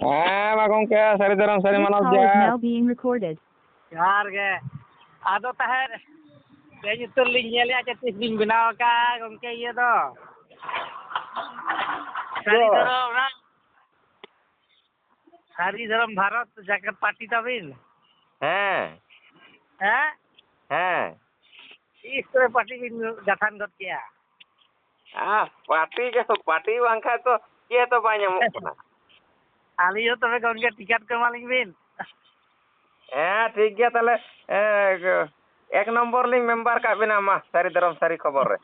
ᱦᱮᱸ ᱢᱟ ᱜᱚᱝᱠᱮ ᱥᱟᱹᱨᱤ ᱫᱷᱚᱨᱚᱢ ᱥᱟᱹᱨᱤ ᱢᱟᱱᱟᱣ Call is ᱡᱚᱦᱟᱨ now being recorded. ᱡᱚᱦᱟᱨ ᱜᱮ ᱟᱫᱚ ᱛᱟᱦᱮᱸ ᱛᱮᱦᱮᱧ ᱩᱛᱟᱹᱨ ᱞᱤᱧ ᱧᱮᱞᱮᱜᱼᱟ ᱪᱮᱫ ᱛᱤᱥ ᱵᱤᱱ ᱵᱮᱱᱟᱣ ᱟᱠᱟᱜᱼᱟ ᱜᱚᱝᱠᱮ ᱤᱭᱟᱹ ᱫᱚ ᱥᱟᱹᱨᱤ ᱫᱷᱚᱨᱚᱢ ᱵᱷᱟᱨᱚᱛ ᱡᱟᱠᱟᱛ ᱯᱟর্টি ᱛᱟᱵᱤᱱ ᱦᱮᱸ ᱦᱮᱸ ᱦᱮᱸ ᱛᱤᱥ ᱠᱚᱨᱮ ᱯᱟর্টি ᱵᱤᱱ ᱜᱟᱛᱷᱟᱱ ᱜᱚᱫ ᱠᱮᱜᱼᱟ ᱯᱟর্টি ᱵᱟᱝᱠᱷᱟᱡ ᱛᱚ ᱪᱮᱫ ᱦᱚᱸ ᱵᱟᱭ ᱧᱟᱢᱚᱜ ᱠᱟᱱᱟ ᱟᱹᱞᱤᱧ ᱦᱚᱸ ᱛᱚᱵᱮ ᱜᱚᱝᱠᱮ ᱴᱤᱠᱤᱴ ᱠᱚ ᱮᱢᱟᱞᱤᱧ ᱵᱤᱱ ᱦᱮᱸ ᱴᱷᱤᱠ ᱜᱮᱭᱟ ᱛᱟᱦᱞᱮ 1 নম্বর ᱞᱤᱧ ᱢᱮম্ᱵᱟᱨ ᱠᱟᱜ ᱵᱮᱱᱟ ᱢᱟ ᱥᱟᱹᱨᱤ ᱫᱷᱚᱨᱚᱢ ᱥᱟᱹᱨᱤ ᱠᱷᱚᱵᱚᱨ ᱨᱮ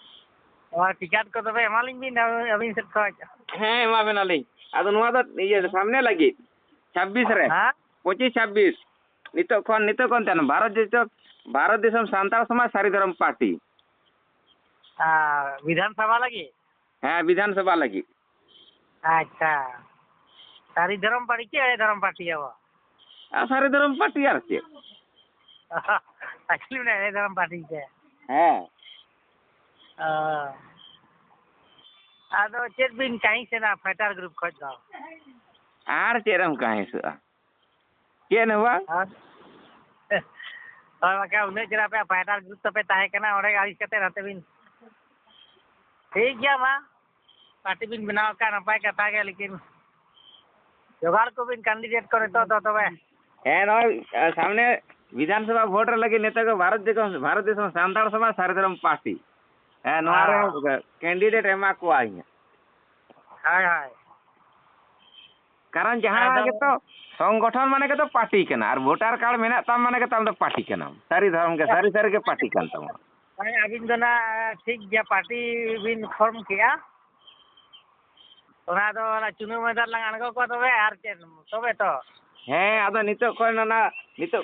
ᱴᱤᱠᱤᱴ ᱠᱚ ᱛᱚᱵᱮ ᱮᱢᱟᱞᱤᱧ ᱵᱤᱱ ᱟᱹᱵᱤᱱ ᱥᱮᱫ ᱠᱷᱚᱡ ᱦᱮᱸ ᱮᱢᱟ ᱵᱮᱱᱟᱞᱤᱧ ᱟᱫᱚ ᱱᱚᱣᱟ ᱫᱚ ᱤᱭᱟᱹ ᱥᱟᱢᱱᱮ ᱞᱟᱹᱜᱤᱫ 26 ᱨᱮ ᱦᱮᱸ 25 26 ᱱᱤᱛᱚᱜ ᱠᱷᱚᱱ ᱛᱟᱦᱮᱱ ᱵᱷᱟᱨᱚত ᱫᱤᱥᱚᱢ ᱥᱟᱱᱛᱟᱲ ᱥᱚᱢᱟᱡᱽ ᱥᱟᱹᱨᱤ ᱫᱷᱚᱨᱚᱢ ᱯᱟর্টি বিধান সভা লাগি হ্যাঁ বিধানসভা লাগি আচ্ছা সারি ধরম পার্টি কি এড়ে ধরম পার্টি যাব সারি ধরম পার্টি আর কি আসলে না এড়ে ধরম পার্টি কে হ্যাঁ আদো চেক বিন কাই সেনা ফাইটার গ্রুপ খোঁজ দাও আর চেরম কাহে সা কে নেবা और क्या उन्हें जरा पे फाइटर ग्रुप तो पे ताहे कना ओरे गाड़ी कते रहते बिन ठीक गया मा पार्टी बिन बनाव का नपाय कथा गया लेकिन जोगाड़ को बिन कैंडिडेट करे तो तबे হ্যাঁ নয় সামনে বিধানসভা ভোটের লাগি নেতাকে ভারত দেশ সান্তাড় সমাজ সারি ধরম পার্টি হ্যাঁ নোয়ারে ক্যান্ডিডেট এমা কো আইয়া हाय हाय কারণ যাহা গে তো সংগঠন মানে কে তো পার্টি কেনা আর ভোটার কার্ড মেনা তাম মানে কে তাম তো পার্টি কেনা সারি ধরম কে সারি কে পার্টি কান তাম भाई अबिन दना ठीक गया पार्टी बिन फॉर्म किया ओना दो ना चुनाव मैदान लंग अणगो को तबे आर के तबे तो হ্যাঁ আদো নিতক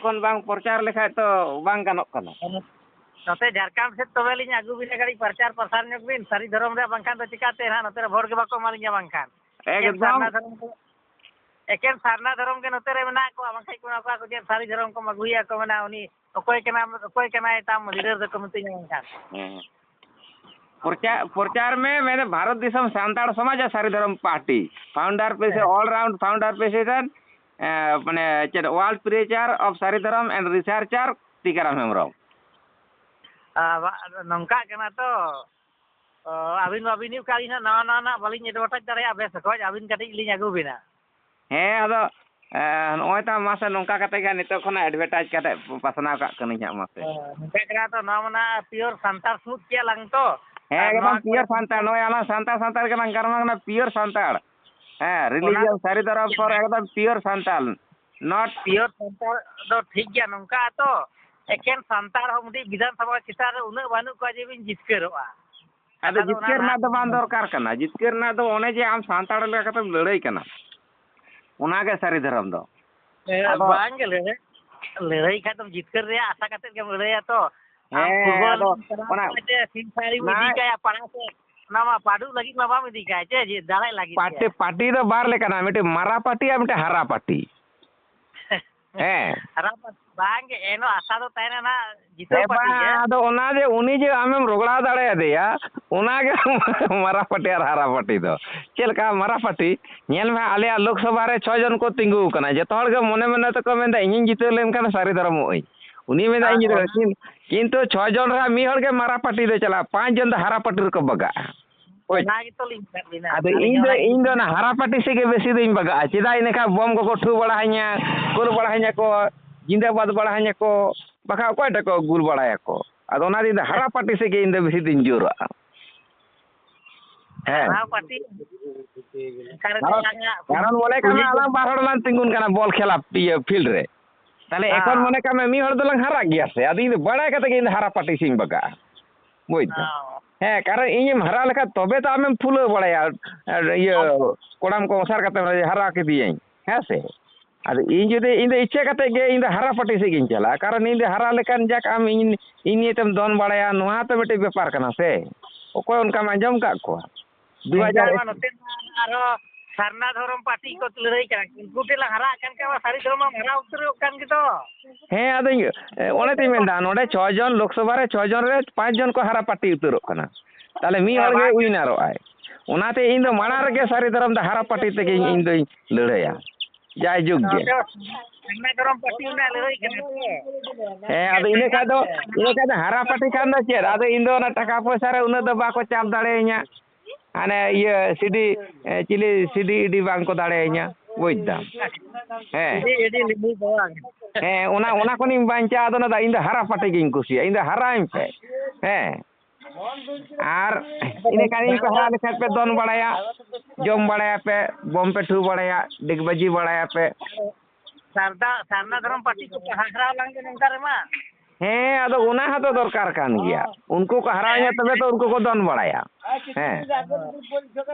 খন বাং প্রচার লেখায় তো বাং গানক কানা नते झारखंड से तबे लिन आगु बिन गाड़ी प्रचार प्रसार ᱧᱚᱜ बिन सारी धर्म रे बांखान तो चिकाते ना नते भोट के बाको मालिया बांखान एकदम एकेन सारना धर्म के नते रे मेना को बांखाई को जे सारी धर्म को मगुया को मना उनी ओकोय केना ताम लीडर द कमिटी बांखान प्रचार में मैंने भारत दिसम सान्ताड़ समाज सारी धर्म party founder president all round founder president माने वर्ल्ड प्रेचर ऑफ सारी धर्म एंड रिसर्चर टीकाराम हेम्ब्रम नंका केना तो अबिन काली ना ना बालिन एडवर्टाइज दाड़े बेस खोज अबिन कटि लिन आगु बिना ᱦᱮᱸ ᱟᱫᱚ ᱱᱚᱜᱼᱚᱭ ᱛᱟ ᱢᱟᱥᱮ ᱱᱚᱝᱠᱟ ᱠᱟᱛᱮ ᱜᱮ ᱱᱤᱛᱚᱜ ᱠᱷᱚᱱᱟᱜ ᱮᱰᱵᱷᱮᱴᱟইᱡ ᱠᱟᱛᱮ ᱯᱟᱥᱱᱟᱣ ᱠᱟᱜ ᱠᱟᱹᱱᱟᱹᱧ ᱦᱟᱸᱜ ᱢᱟᱥᱮ ᱱᱚᱝᱠᱟ ᱠᱟᱱᱟ ᱛᱚ ᱱᱚᱣᱟ ᱢᱟᱱᱟ ᱯᱤᱭᱳᱨ ᱥᱟᱱᱛᱟᱲ ᱥᱩᱫ ᱠᱮᱭᱟ ᱞᱟᱝ ᱛᱚ ᱦᱮᱸ ᱮᱠᱫᱚᱢ ᱯᱤᱭᱳᱨ ᱥᱟᱱᱛᱟᱲ ᱱᱚᱜᱼᱚᱭ ᱟᱞᱟᱝ ᱥᱟᱱᱛᱟᱲ ᱜᱮᱞᱟᱝ ᱜᱟᱨᱢᱟᱜ ᱠᱟᱱᱟ ᱯᱤᱭᱳᱨ ᱥᱟᱱᱛᱟᱲ ᱦᱮᱸ রিলিজিয়াস সারি ধরম পর একদম pure Santal not pure Santal ᱫᱚ ᱴᱷᱤᱠ ᱜᱮᱭᱟ ᱱᱚᱝᱠᱟ ᱛᱚ ᱮᱠᱮᱱ ᱥᱟᱱᱛᱟᱲ ᱦᱚᱸ ᱢᱩᱫᱤ ᱵᱤধাᱱᱥᱚभा ᱪᱮᱛᱟᱱ ᱨᱮ ᱩᱱᱟᱹᱜ ᱵᱟᱹᱱᱩᱜ ᱠᱚᱣᱟ ᱡᱮ ᱵᱤᱱ ᱡᱤᱛᱠᱟᱹᱨᱚᱜᱼᱟ ᱟᱫᱚ ᱡᱤᱛᱠᱟᱹᱨ ᱨᱮᱱᱟᱜ ᱫᱚ ᱵᱟᱝ ᱫᱚᱨᱠᱟর ᱠᱟᱱᱟ ᱡᱤᱛᱠᱟᱹᱨ ᱨᱮᱱᱟᱜ ᱫᱚ ᱚᱱᱮ ᱡᱮ ᱟᱢ ᱥᱟᱱᱛᱟᱲ ᱞᱮᱠᱟ ᱠᱟᱛᱮᱢ ᱞᱟᱹᱲᱦᱟᱹᱭ ᱠᱟᱱᱟ ᱚᱱᱟᱜᱮ ᱥᱟᱹᱨᱤ ᱫᱷᱚᱨᱚᱢ ᱫᱚ ᱵᱟᱝ ᱜᱮ ᱞᱟᱹᱲᱦᱟᱹᱭ ᱠᱷᱟᱱ ᱫᱚ ᱡᱤᱛᱠᱟᱹᱨ ᱨᱮᱭᱟᱜ ᱟᱥᱟ ᱠᱟᱛᱮ ᱜᱮᱢ ᱞᱟᱹᱲᱦᱟᱹᱭᱟ ᱛᱚ ᱦᱮᱸ ᱟᱫᱚ ᱚᱱᱟ ᱥᱤᱢ ᱥᱟᱹᱲᱤ ᱤᱫᱤ ᱠᱟᱭᱟ ᱯᱟᱲᱟ ᱥᱮ ᱚᱱᱟ ᱢᱟ ᱯᱟᱰᱩ ᱞᱟᱹᱜᱤᱫ ᱢᱟ ᱵᱟᱢ ᱤᱫᱤ ᱠᱟᱭ ᱪᱮ ᱫᱟᱲᱟᱭ ᱞᱟᱹᱜᱤᱫ पार्टी दो बार लेकना मिटे मारा पार्टी और मिटे हरा पार्टी हैं हरा बांग एनो आशा दो तायना ना जितो पार्टी है आदो ओना जे उनी जे आमेम रोगड़ा दाड़े देया ओना के मारा पार्टी और हरा पार्टी दो चेलका मारा पार्टी नेल में आले लोकसभा रे 6 जन को तिंगु कना जतो हर के मने मने तो को मेंदा इᱧ जितो लेन कना सारी धर्म ओई उनी मेंदा इᱧ जितो किंतु 6 जन रा मी हर के मारा पार्टी दे चला 5 जन द हरा पार्टी रे को बगा ना तो लिंक कर बिना अदे इन दो ना हरा पार्टी से के बेसी दिन बगा चिदा इनका बम को ठू बड़ा ह냐 कुल बड़ा ह냐 को जिंदाबाद बड़ा ह냐 को बखा कोय टको गुल बड़ा को अदो ना दिन हरा पार्टी से के इन दो बेसी दिन जोरा हरा पार्टी कारण बोले का आला बाहर लान तिंगुन काना बॉल खेला फील्ड रे ताले एकोन मने का मी हर दो लंग हरा गया से अदी बड़ा कते के इन हरा पार्टी सिंग बगा बुझ ᱦᱮᱸ ᱠᱟᱨᱚᱱ ᱤᱧᱮᱢ ᱦᱟᱨᱟ ᱞᱮᱠᱷᱟᱱ ᱛᱚᱵᱮ ᱛᱚ ᱟᱢᱮᱢ ᱯᱷᱩᱞᱟᱹᱣ ᱵᱟᱲᱟᱭᱟ ᱤᱭᱟᱹ ᱠᱚᱲᱟᱢ ᱠᱚ ᱚᱥᱟᱨ ᱠᱟᱛᱮ ᱦᱟᱨᱟ ᱠᱮᱫᱤᱭᱟᱹᱧ ᱦᱮᱸ ᱥᱮ ᱟᱫᱚ ᱤᱧ ᱡᱩᱫᱤ ᱤᱧ ᱫᱚ ᱤᱪᱪᱷᱟᱹ ᱠᱟᱛᱮ ᱜᱮ ᱤᱧ ᱫᱚ ᱦᱟᱨᱟ ᱯᱟᱴᱤ ᱥᱮᱫ ᱜᱤᱧ ᱪᱟᱞᱟᱜᱼᱟ ᱠᱟᱨᱚᱱ ᱤᱧ ᱫᱚ ᱦᱟᱨᱟ ᱞᱮᱠᱟᱱ ᱡᱟᱠ ᱟᱢ ᱤᱧ ᱱᱤᱭᱮᱛᱮᱢ ᱫᱚᱱ ᱵᱟᱲᱟᱭᱟ ᱱᱚᱣᱟ ᱛᱚ ᱢᱤᱫᱴᱮᱡ ᱵᱮᱯᱟᱨ ᱠᱟᱱᱟ ᱥᱮ ᱚᱠᱚᱭ ᱚᱱᱠᱟᱢ ᱟᱸᱡᱚᱢ ᱠᱟᱜ ᱠᱚᱣᱟ 2000 नोते आरो सारना धर्म पार्टी को लड़ाई कर गुटे ला हरा कान का सारी धर्म हरा उतर कान के तो ᱦᱮᱸ ᱟᱫᱚ ᱚᱱᱮ ᱛᱤᱧ ᱢᱮᱱᱫᱟ ᱱᱚᱰᱮ 6 ᱡᱚᱱ ᱞᱳᱠᱥᱚᱵᱷᱟ ᱨᱮ 6 ᱡᱚᱱ ᱨᱮ 5 ᱡᱚᱱ ᱠᱚ ᱦᱟᱨᱟ ᱯᱟᱴᱤ ᱩᱛᱟᱹᱨᱚᱜ ᱠᱟᱱᱟ ᱛᱟᱦᱞᱮ ᱢᱤᱫ ᱦᱚᱲ ᱜᱮ ᱩᱭᱱᱟᱨᱚᱜ ᱟᱭ ᱚᱱᱟᱛᱮ ᱤᱧ ᱫᱚ ᱢᱟᱲᱟᱝ ᱨᱮᱜᱮ ᱥᱟᱹᱨᱤ ᱫᱷᱚᱨᱚᱢ ᱫᱚ ᱦᱟᱨᱟ ᱯᱟᱹᱴᱤ ᱛᱮᱜᱮ ᱤᱧ ᱫᱚᱧ ᱞᱟᱹᱲᱦᱟᱹᱭᱟ ᱡᱟᱭᱡᱩᱜᱽ ᱜᱮ ᱥᱟᱨᱱᱟ ᱫᱷᱚᱨᱚᱢ ᱯᱟᱹᱴᱤ ᱩᱱᱟᱹᱜ ᱞᱟᱹᱲᱦᱟᱹᱭ ᱠᱟᱱᱟ ᱛᱚ ᱦᱮᱸ ᱟᱫᱚ ᱤᱱᱟᱹ ᱠᱷᱟᱡ ᱫᱚ ᱦᱟᱨᱟ ᱯᱟᱹᱴᱤ ᱠᱷᱟᱱ ᱫᱚ ᱪᱮᱫ ᱟᱫᱚ ᱤᱧ ᱫᱚ ᱚᱱᱟ ᱴᱟᱠᱟ ᱯᱚᱭᱥᱟ ᱨᱮ ᱩᱱᱟᱹᱜ ᱫᱚ ᱵᱟᱠᱚ ᱪᱟᱯ ᱫᱟᱲᱮᱭᱟᱹᱧᱟ ᱦᱟᱱᱮ ᱤᱭᱟᱹ ᱪᱤᱞᱤ ᱤᱰᱤ ᱵᱟᱝᱠᱚ ᱫᱟᱲᱮᱭᱟᱹᱧᱟ ᱵᱩᱡᱽ ᱫᱟᱢ ᱦᱮᱸ ᱟᱹᱰᱤ ᱞᱤᱵᱩ ᱫᱚ ᱵᱟᱝ ᱦᱮᱸ ᱚᱱᱟ ᱠᱷᱚᱱᱤᱧ ᱵᱟᱧᱪᱟᱣ ᱟᱫᱚ ᱚᱱᱟ ᱤᱧ ᱫᱚ ᱦᱟᱨᱟ ᱯᱟᱹᱴᱤ ᱜᱤᱧ ᱠᱩᱥᱤᱭᱟᱜᱼᱟ ᱤᱧ ᱫᱚ ᱦᱟᱨᱟᱧ ᱯᱮ ᱦᱮᱸ ᱟᱨ ᱤᱱᱟᱹᱠᱷᱟᱱ ᱤᱧ ᱯᱮ ᱦᱟᱨᱟ ᱞᱮᱠᱷᱟᱡ ᱯᱮ ᱫᱚᱱ ᱵᱟᱲᱟᱭᱟ ᱡᱚᱢ ᱵᱟᱲᱟᱭᱟᱯᱮ ᱵᱚᱢ ᱯᱮ ᱴᱷᱩ ᱵᱟᱲᱟᱭᱟ ᱰᱤᱜᱽᱵᱟᱹᱡᱤ ᱵᱟᱲᱟᱭᱟᱯᱮ ᱥᱟᱨᱱᱟ ᱫᱷᱚᱨᱚᱢ ᱯᱟᱹᱴᱤ ᱠᱚ ᱦᱟᱨᱟᱣ ᱞᱟᱝᱜᱮ ᱱᱚᱝᱠᱟ ᱨᱮᱢᱟ ᱦᱮᱸ ᱟᱫᱚ ᱚᱱᱟ ᱦᱚᱸᱛᱚ ᱫᱚᱨᱠᱟর ᱠᱟᱱ ᱜᱮᱭᱟ ᱩᱱᱠᱩ ᱠᱚ ᱦᱟᱨᱟᱣᱧᱟ ᱛᱚᱵᱮ ᱛᱚ ᱩᱱᱠᱩ ᱠᱚ ᱫᱚᱱ ᱵᱟᱲᱟᱭᱟ ᱦᱮᱸ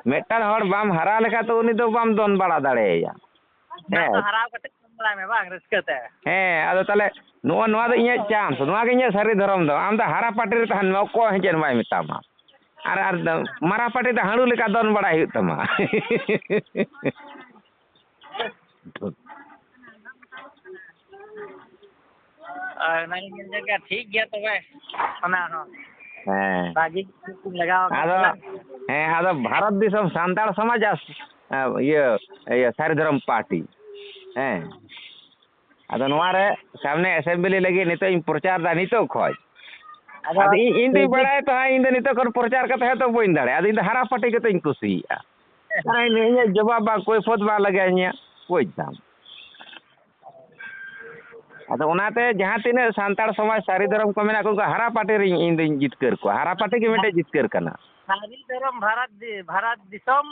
ᱢᱤᱫᱴᱟᱝ ᱦᱚᱲ ᱵᱟᱢ ᱦᱟᱨᱟ ᱞᱮᱠᱷᱟᱡ ᱛᱚ ᱩᱱᱤ ᱫᱚ ᱵᱟᱢ ᱫᱚᱱ ᱵᱟᱲᱟ ᱫᱟᱲᱮᱭᱟᱭᱟ ᱦᱮᱸ ᱦᱟᱨᱟᱣ ᱠᱟᱛᱮ ᱵᱟᱲᱟᱭ ᱢᱮ ᱵᱟᱝ ᱨᱟᱹᱥᱠᱟᱹᱛᱮ ᱦᱮᱸ ᱟᱫᱚ ᱛᱟᱦᱚᱞᱮ ᱱᱚᱣᱟ ᱫᱚ ᱤᱧᱟᱹᱜ ᱪᱟᱱᱥ ᱱᱚᱣᱟ ᱜᱮ ᱤᱧᱟᱹᱜ ᱥᱟᱹᱨᱤ ᱫᱷᱚᱨᱚᱢ ᱫᱚ ᱟᱢ ᱫᱚ ᱦᱟᱨᱟ ᱯᱟᱹᱴᱤ ᱨᱮ ᱛᱟᱦᱮᱱ ᱢᱮ ᱚᱠᱚᱭ ᱦᱚᱸ ᱪᱮᱫ ᱵᱟᱭ ᱢᱮᱛᱟᱢᱟ ᱟᱨ ᱢᱟᱨᱟ ᱯᱟᱹᱴᱤ ᱫᱚ ᱦᱟᱺᱲᱩ ᱞᱮᱠᱟ ᱫᱚᱱ ᱵᱟᱲᱟᱭ ᱦᱩᱭᱩᱜ ᱛᱟᱢᱟ ᱚᱱᱟᱧ ᱧᱮᱞ ᱞᱮᱜᱟ ᱴᱷᱤᱠ ᱜᱮᱭᱟ ᱛᱚᱵᱮ ᱚᱱᱟ ᱦᱚᱸ ᱦᱮᱸ ᱵᱷᱟᱜᱤ ᱞᱟᱜᱟᱣ ᱟᱫᱚ ᱦᱮᱸ ᱟᱫᱚ ᱵᱷᱟᱨᱚᱛ ᱫᱤᱥᱚᱢ ᱥᱟᱱᱛᱟᱲ ᱥᱚᱢᱟᱡᱽ ᱤᱭᱟᱹ ᱥᱟᱹᱨᱤ ᱫᱷᱚᱨᱚᱢ ᱯᱟর্টি ᱦᱮᱸ ᱟᱫᱚ ᱱᱚᱣᱟ ᱨᱮ ᱥᱟᱢᱱᱮ ᱮᱥᱮᱢᱵলি ᱞᱟᱹᱜᱤᱫ ᱱᱤᱛᱚᱜ ᱤᱧ ᱯᱨᱚᱪᱟᱨ ᱫᱟ ᱱᱤᱛᱚᱜ ᱠᱷᱚᱡ ᱟᱫᱚ ᱤᱧ ᱫᱩᱧ ᱵᱟᱲᱟᱭ ᱛᱟᱦᱮᱸ ᱤᱧ ᱫᱚ ᱱᱤᱛᱚᱜ ᱠᱷᱚᱱ ᱯᱨᱚᱪᱟᱨ ᱠᱟᱛᱮ ᱦᱚᱸᱛᱚ ᱵᱟᱹᱧ ᱫᱟᱲᱮᱭᱟᱜᱼᱟ ᱟᱫᱚ ᱤᱧ ᱫᱚ ᱦᱟᱨᱟ ᱯᱟᱹᱴᱤ ᱜᱮᱛᱚᱧ ᱠᱩᱥᱤᱭᱟᱜᱼᱟ ᱤᱧᱟᱹᱜ ᱡᱚᱵᱟᱵ ᱵᱟᱝ ᱠᱳᱭᱯᱷᱚᱛ ᱵᱟᱝ ᱞᱟᱜᱟᱣᱤᱧᱟᱹ ᱵᱩᱡᱽ ᱫᱟᱢ ᱟᱫᱚ ᱚᱱᱟᱛᱮ ᱡᱟᱦᱟᱸ ᱛᱤᱱᱟᱹᱜ ᱥᱟᱱᱛᱟᱲ ᱥᱚᱢᱟᱡᱽ ᱥᱟᱹᱨᱤ ᱫᱷᱚᱨᱚᱢ ᱠᱚ ᱢᱮᱱᱟᱜ ᱠᱚ ᱩᱱᱠᱩ ᱦᱟᱨᱟ ᱯᱟᱹᱴᱤ ᱨᱮ ᱤᱧ ᱫᱩᱧ ᱡᱤᱛᱠᱟᱹᱨ ᱠᱚᱣᱟ ᱦᱟᱨᱟ ᱯᱟᱹᱴᱤ ᱜᱮ ᱢᱤᱫᱴᱮᱡ ᱡᱤᱛᱠᱟᱹᱨ ᱠᱟᱱᱟ ᱥᱟᱹᱨᱤ ᱫᱷᱚᱨᱚᱢ ᱵᱷᱟᱨᱚᱛ ᱫᱤᱥᱚᱢ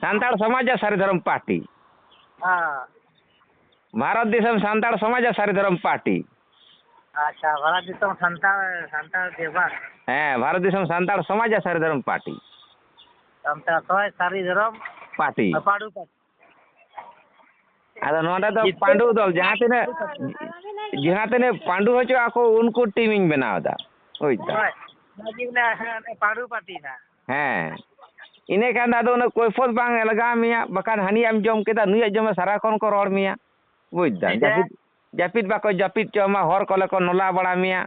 ᱥᱟᱱᱛᱟᱲ ᱥᱚᱢᱟᱡᱽ ᱥᱟᱹᱨᱤ ᱫᱷᱚᱨᱚᱢ ᱯᱟর্টি ᱦᱮᱸ ᱵᱷᱟᱨᱚᱛ ᱫᱤᱥᱚᱢ ᱥᱟᱱᱛᱟᱲ ᱥᱚᱢᱟᱡᱽ ᱥᱟᱹᱨᱤ ᱫᱷᱚᱨᱚᱢ ᱯᱟর্টি ᱟᱪᱪᱷᱟ ᱵᱷᱟᱨᱚᱛ ᱫᱤᱥᱚᱢ ᱥᱟᱱᱛᱟᱲ ᱜᱮ ᱵᱟᱝ ᱦᱮᱸ ᱵᱷᱟᱨᱚᱛ ᱫᱤᱥᱚᱢ ᱥᱟᱱᱛᱟᱲ ᱥᱚᱢᱟᱡᱽ ᱥᱟᱹᱨᱤ ᱫᱷᱚᱨᱚᱢ ᱯᱟর্টি ᱥᱟᱱᱛᱟᱲ ᱥᱚᱢᱟᱡᱽ ᱥᱟᱹᱨᱤ ᱫᱷᱚᱨᱚᱢ পার্টি ᱯᱟᱹᱰᱩ ᱟᱫᱚ ᱱᱚᱰᱮ ᱫᱚ ᱯᱟᱸᱰᱩ ᱫᱚᱞ ᱡᱟᱦᱟᱸ ᱛᱤᱱᱟᱹᱜ ᱯᱟᱸᱰᱩ ᱦᱚᱪᱚ ᱟᱠᱚ ᱩᱱᱠᱩ ᱴᱤᱢᱤᱧ ᱵᱮᱱᱟᱣ ᱮᱫᱟ ᱵᱩᱡᱽ ᱫᱟᱢ ᱯᱟᱹᱰᱩ ᱯᱟᱹᱴᱤ ᱱᱟ ᱦᱮᱸ ᱤᱱᱟᱹ ᱠᱷᱟᱱ ᱫᱚ ᱟᱫᱚ ᱩᱱᱟᱹᱜ ᱠᱳᱭᱯᱷᱚᱛ ᱵᱟᱝ ᱞᱟᱜᱟᱣ ᱢᱮᱭᱟ ᱵᱟᱠᱷᱟᱱ ᱦᱟᱹᱱᱤᱭᱟᱜ ᱡᱚᱢ ᱠᱮᱫᱟ ᱱᱩᱭᱟᱜ ᱡᱚᱢ ᱥᱟᱨᱟᱠᱷᱚᱱ ᱠᱚ ᱨᱚᱲ ᱢᱮᱭᱟ ᱵᱩᱡᱽ ᱫᱟᱢ ᱡᱟᱹᱯᱤᱫ ᱵᱟᱠᱚ ᱡᱟᱹᱯᱤᱫ ᱪᱚ ᱟᱢᱟ ᱦᱚᱨ ᱠᱚᱞᱮ ᱠᱚ ᱱᱚᱞᱟ ᱵᱟᱲᱟ ᱢᱮᱭᱟ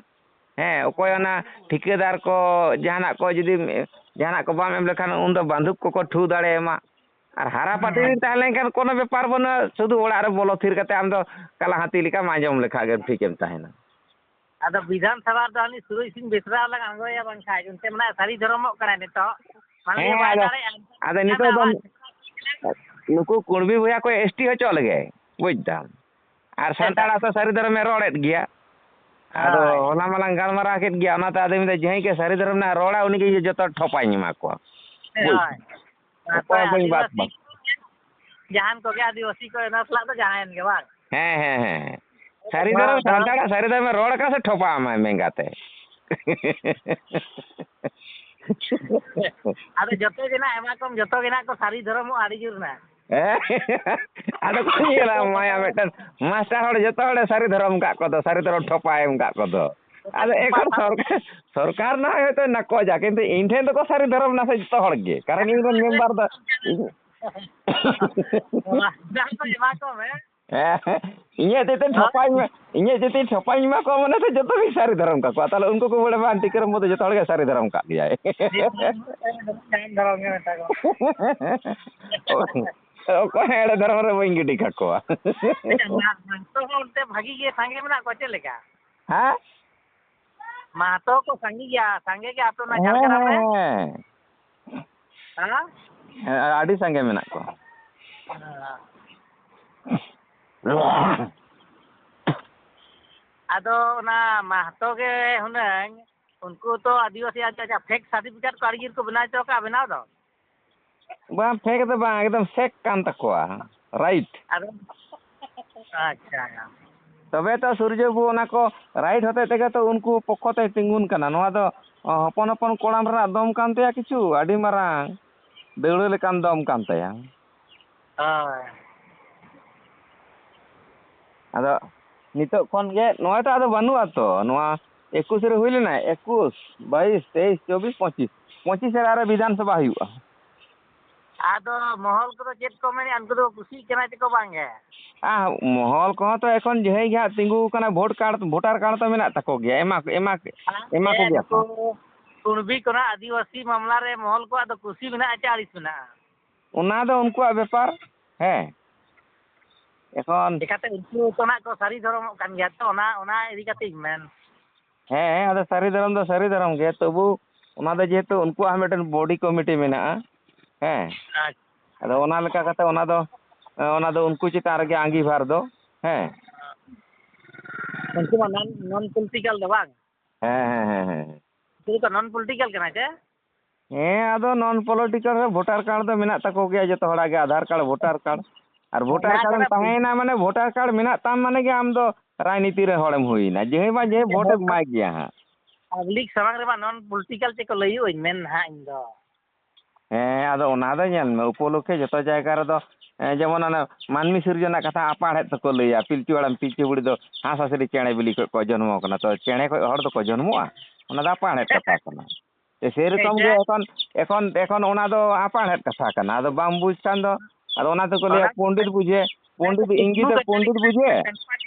ᱦᱮᱸ ᱚᱠᱚᱭ ᱚᱱᱟ ᱴᱷᱤᱠᱟᱹᱫᱟᱨ ᱠᱚ ᱡᱟᱦᱟᱱᱟᱜ ᱠᱚ ᱡᱩᱫᱤ ᱡᱟᱦᱟᱱᱟᱜ ᱠᱚ ᱵᱟᱢ ᱮᱢ ᱞᱮᱠᱷᱟᱱ ᱩᱱᱫᱚ ᱵᱟᱱᱫᱩᱠ ᱠᱚᱠᱚ ᱴᱷᱩ ᱫᱟᱲᱮᱭᱟᱢᱟ ᱟᱨ ᱦᱟᱨᱟ ᱯᱟᱹᱴᱤ ᱨᱮ ᱛᱟᱦᱮᱸ ᱞᱮᱱᱠᱷᱟᱱ ᱠᱳᱱᱳ ᱵᱮᱯᱟᱨ ᱵᱟᱹᱱᱩᱜᱼᱟ ᱥᱩᱫᱷᱩ ᱚᱲᱟᱜ ᱨᱮ ᱵᱚᱞᱚ ᱛᱷᱤᱨ ᱠᱟᱛᱮ ᱟᱢ ᱫᱚ ᱠᱟᱞᱟ ᱦᱟᱹᱛᱤ ᱞᱮᱠᱟᱢ ᱟᱸᱡᱚᱢ ᱞᱮᱠᱷᱟᱡ ᱜᱮ ᱴᱷᱤᱠᱮᱢ ᱛᱟᱦᱮᱱᱟ ᱟᱫᱚ ᱵᱤᱫᱷᱟᱱ ᱥᱚᱵᱷᱟ ᱨᱮᱫᱚ ᱩᱱᱤ ᱥᱩᱨᱩᱡ ᱥᱤᱝ ᱵᱮᱥᱨᱟ ᱞᱟᱝ ᱟᱬᱜᱚᱭᱟ ᱵᱟᱝᱠᱷᱟᱡ ᱚᱱᱛᱮ ᱢᱟᱱᱮ ᱥᱟᱹᱨᱤ ᱫᱷᱚᱨᱚᱢᱚᱜ ᱠᱟᱱᱟᱭ ᱱᱤᱛᱚᱜ ᱢᱟᱱᱞᱤᱭᱟ ᱵᱟᱭ ᱦᱮᱸ ᱫᱟᱲᱮᱭᱟᱜᱼᱟ ᱟᱫᱚ ᱱᱤᱛᱚᱜ ᱫᱚ ᱱᱩᱠᱩ ᱠᱩᱬᱵᱤ ᱵᱚᱭᱦᱟ ᱠᱚ ᱮᱥᱴᱤ ᱦᱚᱪᱚ ᱞᱮᱜᱮ ᱵᱩᱡᱽ ᱫᱟᱢ ᱟᱨ ᱥᱟᱱᱛᱟᱲᱟᱜ ᱛᱚ ᱥᱟᱹᱨᱤ ᱫᱷᱚᱨᱚᱢᱮ ᱨᱚᱲᱮᱫ ᱜᱮᱭᱟ ᱟᱫᱚ ᱦᱳᱭ ᱦᱚᱞᱟ ᱢᱟᱞᱟᱝ ᱜᱟᱞᱢᱟᱨᱟᱣ ᱠᱮᱫ ᱜᱮᱭᱟ ᱚᱱᱟᱛᱮ ᱟᱫᱚ ᱢᱮᱱᱫᱟ ᱡᱟᱦᱟᱸᱭ ᱜᱮ ᱥᱟᱹᱨᱤ ᱫᱷᱚᱨᱚᱢ ᱨᱮᱱᱟᱜ ᱨᱚᱲᱟ ᱩᱱᱤᱜᱮ ᱡᱚᱛᱚ ᱴᱷᱚᱯᱟᱧ ᱮᱢᱟ ᱠᱚᱣᱟ ᱦᱳᱭ ᱚᱠᱚᱭ ᱵᱟᱹᱧ ᱵᱟᱫ ᱟᱹᱫᱤᱵᱟᱹᱥᱤ ᱡᱟᱦᱟᱱ ᱠᱚᱜᱮ ᱟᱹᱫᱤᱵᱟᱹᱥᱤ ᱠᱚ ᱚᱱᱟ ᱥᱟᱞᱟᱜ ᱫᱚ ᱡᱟᱦᱟᱸᱭᱮᱱ ᱜᱮ ᱵᱟᱝ ᱦᱮᱸ ᱥᱟᱹᱨᱤ ᱫᱷᱚᱨᱚᱢ ᱥᱟᱱᱛᱟᱲᱟᱜ ᱥᱟᱹᱨᱤ ᱫᱷᱚᱨᱚᱢᱮ ᱨᱚᱲ ᱟᱠᱟᱫ ᱥᱮ ᱴᱷᱚᱯᱟ ᱟᱢᱟᱭ ᱢᱮᱸᱜᱟᱛᱮ ᱟᱫᱚ ᱡᱚᱛᱚ ᱜᱮ ᱱᱟᱜ ᱮᱢᱟ ᱠᱚᱢ ᱡᱚᱛᱚ ᱜᱮ ᱱᱟᱜ ᱠᱚ ᱥᱟᱹᱨᱤ ᱫᱷᱚᱨᱚᱢᱚᱜᱼᱟ ᱟᱹᱰᱤ ᱡᱳᱨ ᱱᱟᱜ ᱟᱫᱚ ᱠᱚ ᱧᱮᱞᱟ ᱢᱟᱭᱟ ᱢᱤᱫᱴᱮᱱ ᱢᱟᱥᱴᱟᱨ ᱦᱚᱲ ᱡᱚᱛᱚ ᱦᱚᱲᱮ ᱥᱟᱹᱨᱤ ᱫᱷᱚᱨᱚᱢ ᱠᱟᱜ ᱠᱚᱫᱚ ᱥᱟᱹᱨᱤ ᱫᱷᱚᱨᱚᱢ ᱴᱷᱚᱯᱟᱭ ᱮᱢ ᱠᱟᱜ ᱠᱚᱫᱚ ᱟᱫᱚ ᱮᱠᱷᱚᱱ ᱥᱚᱨᱠᱟর ᱱᱟᱦᱟᱜ ᱦᱚᱭᱛᱳ ᱱᱟᱠᱚᱡᱟ ᱠᱤᱱᱛᱩ ᱤᱧ ᱴᱷᱮᱱ ᱫᱚᱠᱚ ᱥᱟᱹᱨᱤ ᱫᱷᱚᱨᱚᱢ ᱱᱟ ᱥᱮ ᱡᱚᱛᱚ ᱦᱚᱲ ᱜᱮ ᱠᱟᱨᱚᱱ ᱤᱧ ᱨᱮᱱ ᱢᱮᱢᱵᱟᱨ ᱫᱚ ᱡᱟᱦᱟᱸ ᱠᱚ ᱮᱢᱟ ᱠᱚᱢ ᱤᱧᱟᱹᱜ ᱡᱩᱫᱤ ᱴᱷᱚᱯᱟᱧ ᱮᱢᱟ ᱠᱚᱣᱟ ᱢᱟᱱᱮ ᱫᱚ ᱡᱚᱛᱚ ᱜᱮ ᱥᱟᱹᱨᱤ ᱫᱷᱚᱨᱚᱢ ᱠᱟᱠᱚᱣᱟ ᱛᱟᱦᱚᱞᱮ ᱩᱱᱠᱩ ᱠᱚ ᱵᱟᱲᱟᱭᱟ ᱵᱟᱝ ᱴᱤᱠᱟᱹᱨ ᱢᱚᱫᱽᱫᱷᱮ ᱡᱚᱛᱚ ᱦᱚᱲ ᱜᱮ ᱥᱟᱹᱨᱤ ᱫᱷᱚᱨᱚᱢ ᱠᱟᱜ ᱜᱮᱭᱟᱭ ᱚᱠᱚᱭ ᱮᱲᱮ ᱫᱷᱚᱨᱚᱢ ᱨᱮ ᱵᱟᱹᱧ ᱜᱤᱰᱤ ᱠᱟᱠᱚᱣᱟ ᱢᱟᱦᱟᱛᱚ ᱦᱚᱸ ᱚᱱᱛᱮ ᱵᱷᱟᱹᱜᱤ ᱜᱮ ᱥᱟᱸᱜᱮ ᱢᱮᱱᱟᱜ ᱠᱚᱣᱟ ᱪᱮᱫ ᱞᱮᱠᱟ ᱦᱮᱸ ᱢᱟᱦᱟᱛᱚ ᱠᱚ ᱥᱟᱸᱜᱮ ᱜᱮᱭᱟ ᱟᱯᱮ ᱚᱱᱟ ᱡᱷᱟᱲᱜᱨᱟᱢ ᱨᱮ ᱦᱮᱸ ᱟᱹᱰᱤ ᱥᱟᱸᱜᱮ ᱢᱮᱱᱟᱜ ᱠᱚᱣᱟ ᱟᱫᱚ ᱚᱱᱟ ᱢᱟᱦᱟᱛᱚ ᱜᱮ ᱦᱩᱱᱟᱹᱝ ᱩᱱᱠᱩ ᱛᱚ ᱟᱹᱫᱤᱵᱟᱹᱥᱤ ᱯᱷᱮᱠ ᱥᱟᱨᱴᱤᱯᱷᱤᱠᱮᱴ ᱠᱚ ᱟᱹᱰᱤ ᱡᱳᱨ ᱠᱚ ᱵᱮᱱᱟᱣ ᱦᱚᱪᱚ ᱠᱟᱜᱼᱟ ᱵᱮᱱᱟᱣ ᱫᱚ ᱵᱟᱝ ᱯᱷᱮᱠ ᱫᱚ ᱵᱟᱝ ᱮᱠᱫᱚᱢ ᱥᱮᱠ ᱠᱟᱱ ᱛᱟᱠᱚᱣᱟ ᱨᱟᱭᱤᱴ ᱟᱫᱚ ᱟᱪᱪᱷᱟ ᱛᱚᱵᱮ ᱛᱚ ᱥᱩᱨᱡᱚᱵᱟᱹᱵᱩ ᱚᱱᱟ ᱠᱚ ᱨᱟᱭᱤᱴ ᱦᱚᱛᱮᱡ ᱛᱮᱜᱮ ᱛᱚ ᱩᱱᱠᱩ ᱯᱚᱠᱠᱷᱚ ᱛᱮᱭ ᱛᱤᱸᱜᱩᱱ ᱠᱟᱱᱟ ᱱᱚᱣᱟ ᱫᱚ ᱦᱚᱯᱚᱱ ᱦᱚᱯᱚᱱ ᱠᱚᱲᱟᱢ ᱨᱮᱱᱟᱜ ᱫᱚᱢ ᱠᱟᱱ ᱛᱟᱭᱟ ᱠᱤᱪᱷᱩ ᱟᱹᱰᱤ ᱢᱟᱨᱟᱝ ᱫᱟᱹᱣᱲᱟᱹ ᱞᱮᱠᱟᱱ ᱫᱚᱢ ᱠᱟᱱ ᱛᱟᱭᱟ ᱦᱳᱭ ᱟᱫᱚ ᱱᱤᱛᱚᱜ ᱠᱷᱚᱱ ᱜᱮ ᱱᱚᱜᱼᱚᱭ ᱛᱚ ᱟᱫᱚ ᱵᱟᱹᱱᱩᱜ ᱟᱛᱚ ᱱᱚᱣᱟ 21 ᱨᱮ ᱦᱩᱭ ᱞᱮᱱᱟ 21, 22, 23, 24, 25 ᱨᱮ ᱟᱨᱚ ᱵᱤᱫᱷᱟᱱ ᱥᱚᱵᱷᱟ ᱦᱩᱭᱩᱜᱼᱟ ᱟᱫᱚ ᱢᱚᱦᱚᱞ ᱠᱚᱫᱚ ᱪᱮᱫ ᱠᱚ ᱢᱮᱱᱮᱫᱼᱟ ᱩᱱᱠᱩ ᱫᱚ ᱠᱩᱥᱤᱜ ᱠᱟᱱᱟ ᱪᱮᱠᱚ ᱵᱟᱝᱜᱮ ᱢᱚᱦᱚᱞ ᱠᱚᱦᱚᱸ ᱛᱚ ᱮᱠᱷᱚᱱ ᱡᱟᱹᱦᱟᱹᱭ ᱜᱮ ᱦᱟᱸᱜ ᱛᱤᱸᱜᱩ ᱟᱠᱟᱱᱟ ᱵᱷᱳᱴᱟᱨ ᱠᱟᱨᱰ ᱛᱚ ᱢᱮᱱᱟᱜ ᱛᱟᱠᱚ ᱜᱮᱭᱟ ᱮᱢᱟ ᱠᱚᱜᱮᱭᱟ ᱠᱚ ᱱᱩᱠᱩ कुणबी कोना आदिवासी मामला रे महल को आदो कुसी मेना चे आड़िस मेना ᱚᱱᱟ ᱫᱚ ᱩᱱᱠᱩᱣᱟᱜ ᱵᱮᱯᱟर ᱦᱮᱸ ᱮᱠᱷᱚᱱ ᱪᱮᱠᱟᱛᱮ ᱩᱱᱠᱩ ᱠᱚᱱᱟᱜ ᱠᱚ ᱥᱟᱹᱨᱤ ᱫᱷᱚᱨᱚᱢᱚᱜ ᱠᱟᱱ ᱜᱮᱭᱟ ᱛᱚ ᱚᱱᱟ ᱤᱫᱤ ᱠᱟᱛᱮᱧ ᱢᱮᱱ ᱦᱮᱸ ᱟᱫᱚ ᱥᱟᱹᱨᱤ ᱫᱷᱚᱨᱚᱢ ᱫᱚ ᱥᱟᱹᱨᱤ ᱫᱷᱚᱨᱚᱢ ᱜᱮ ᱛᱚᱵᱩ ᱚᱱᱟ ᱫᱚ ᱡᱮᱦᱮᱛᱩ ᱩᱱᱠᱩᱣᱟᱜ ᱢᱤᱫᱴᱮᱱ ᱵᱚᱰᱤ ᱠᱚᱢᱤᱴᱤ ᱢᱮᱱᱟᱜᱼᱟ ᱦᱮᱸ ᱟᱫᱚ ᱚᱱᱟ ᱞᱮᱠᱟ ᱠᱟᱛᱮ ᱚᱱᱟ ᱫᱚ ᱩᱱᱠᱩ ᱪᱮᱛᱟᱱ ᱨᱮᱜᱮ ᱟᱸᱜᱤᱵᱷᱟᱨ ᱫᱚ ᱦᱮᱸ उनको नॉन पॉलिटिकल दो बांग ᱦᱮᱸ तो नॉन पॉलिटिकल करना चे ᱦᱮᱸ ᱟᱫᱚ ᱱᱚᱱ ᱯᱚᱞᱤᱴᱤᱠᱟᱞ ᱨᱮ ᱵᱷᱳᱴᱟᱨ ᱠᱟᱨᱰ ᱫᱚ ᱢᱮᱱᱟᱜ ᱛᱟᱠᱚ ᱜᱮᱭᱟ ᱡᱚᱛᱚ ᱦᱚᱲᱟᱜ ᱜᱮ ᱟᱫᱷᱟᱨ ᱠᱟᱨᱰ ᱵᱷᱳᱴᱟर ᱠᱟᱨᱰ ᱟᱨ ᱵᱷᱳᱴᱟर ᱠᱟᱨᱰ ᱮᱢ ᱛᱟᱦᱮᱸᱭᱮᱱᱟ ᱢᱟᱱᱮ ᱵᱷᱳᱴᱟर ᱠᱟᱨᱰ ᱢᱮᱱᱟᱜ ᱛᱟᱢ ᱢᱟᱱᱮ ᱜᱮ ᱟᱢ ᱫᱚ ᱨᱟᱡᱽᱱᱤᱛᱤ ᱨᱮ ᱦᱚᱲᱮᱢ ᱦᱩᱭᱱᱟ ᱡᱮ ᱵᱟᱝ ᱡᱮ ᱵᱷᱳᱴ ᱮᱢ ᱮᱢᱟᱭ ᱜᱮᱭᱟ ᱦᱟᱸᱜ पब्लिक सामांग रे नॉन पॉलिटिकल चे को लइयो मेन हा इन दो ᱦᱮᱸ ᱟᱫᱚ ᱚᱱᱟ ᱫᱚ ᱧᱮᱞ ᱢᱮ ᱩᱯᱚᱞᱚᱠᱠᱷᱮ ᱡᱚᱛᱚ ᱡᱟᱭᱜᱟ ᱨᱮᱫᱚ ᱡᱮᱢᱚᱱ ᱚᱱᱟ ᱢᱟᱹᱱᱢᱤ ᱥᱤᱨᱡᱚᱱᱟᱜ ᱠᱟᱛᱷᱟ ᱟᱯᱟᱬᱦᱮᱫ ᱛᱮᱠᱚ ᱞᱟᱹᱭᱟ ᱯᱤᱞᱪᱩ ᱦᱟᱲᱟᱢ ᱯᱤᱞᱪᱩ ᱵᱩᱲᱦᱤ ᱫᱚ ᱦᱟᱸᱥᱼᱦᱟᱸᱥᱞᱤ ᱪᱮᱬᱮ ᱵᱤᱞᱤ ᱠᱷᱚᱡ ᱠᱚ ᱡᱚᱱᱢᱚ ᱠᱟᱱᱟ ᱛᱚ ᱪᱮᱬᱮ ᱠᱷᱚᱡ ᱦᱚᱲ ᱫᱚᱠᱚ ᱡᱚᱱᱢᱚᱜᱼᱟ ᱚᱱᱟ ᱫᱚ ᱟᱯᱟᱬᱦᱮᱫ ᱠᱟᱛᱷᱟ ᱠᱟᱱᱟ ᱥᱮᱨᱚᱠᱚᱢ ᱜᱮ ᱮᱠᱷᱚᱱ ᱚᱱᱟ ᱫᱚ ᱟᱯᱟᱬᱦᱮᱫ ᱠᱟᱛᱷᱟ ᱠᱟᱱᱟ ᱟᱫᱚ ᱵᱟᱢ ᱵᱩᱡᱽ ᱠᱷᱟᱱ ᱫᱚ ᱟᱫᱚ ᱚᱱᱟ ᱛᱮᱠᱚ ᱞᱟᱹᱭᱟ ᱯᱚᱱᱰᱤᱛ ᱵᱩᱡᱷᱮ ᱯᱚᱱᱰᱤᱛ ᱤᱝᱜᱤᱛᱮ ᱯᱚᱱᱰᱤᱛ ᱵᱩᱡᱷᱮ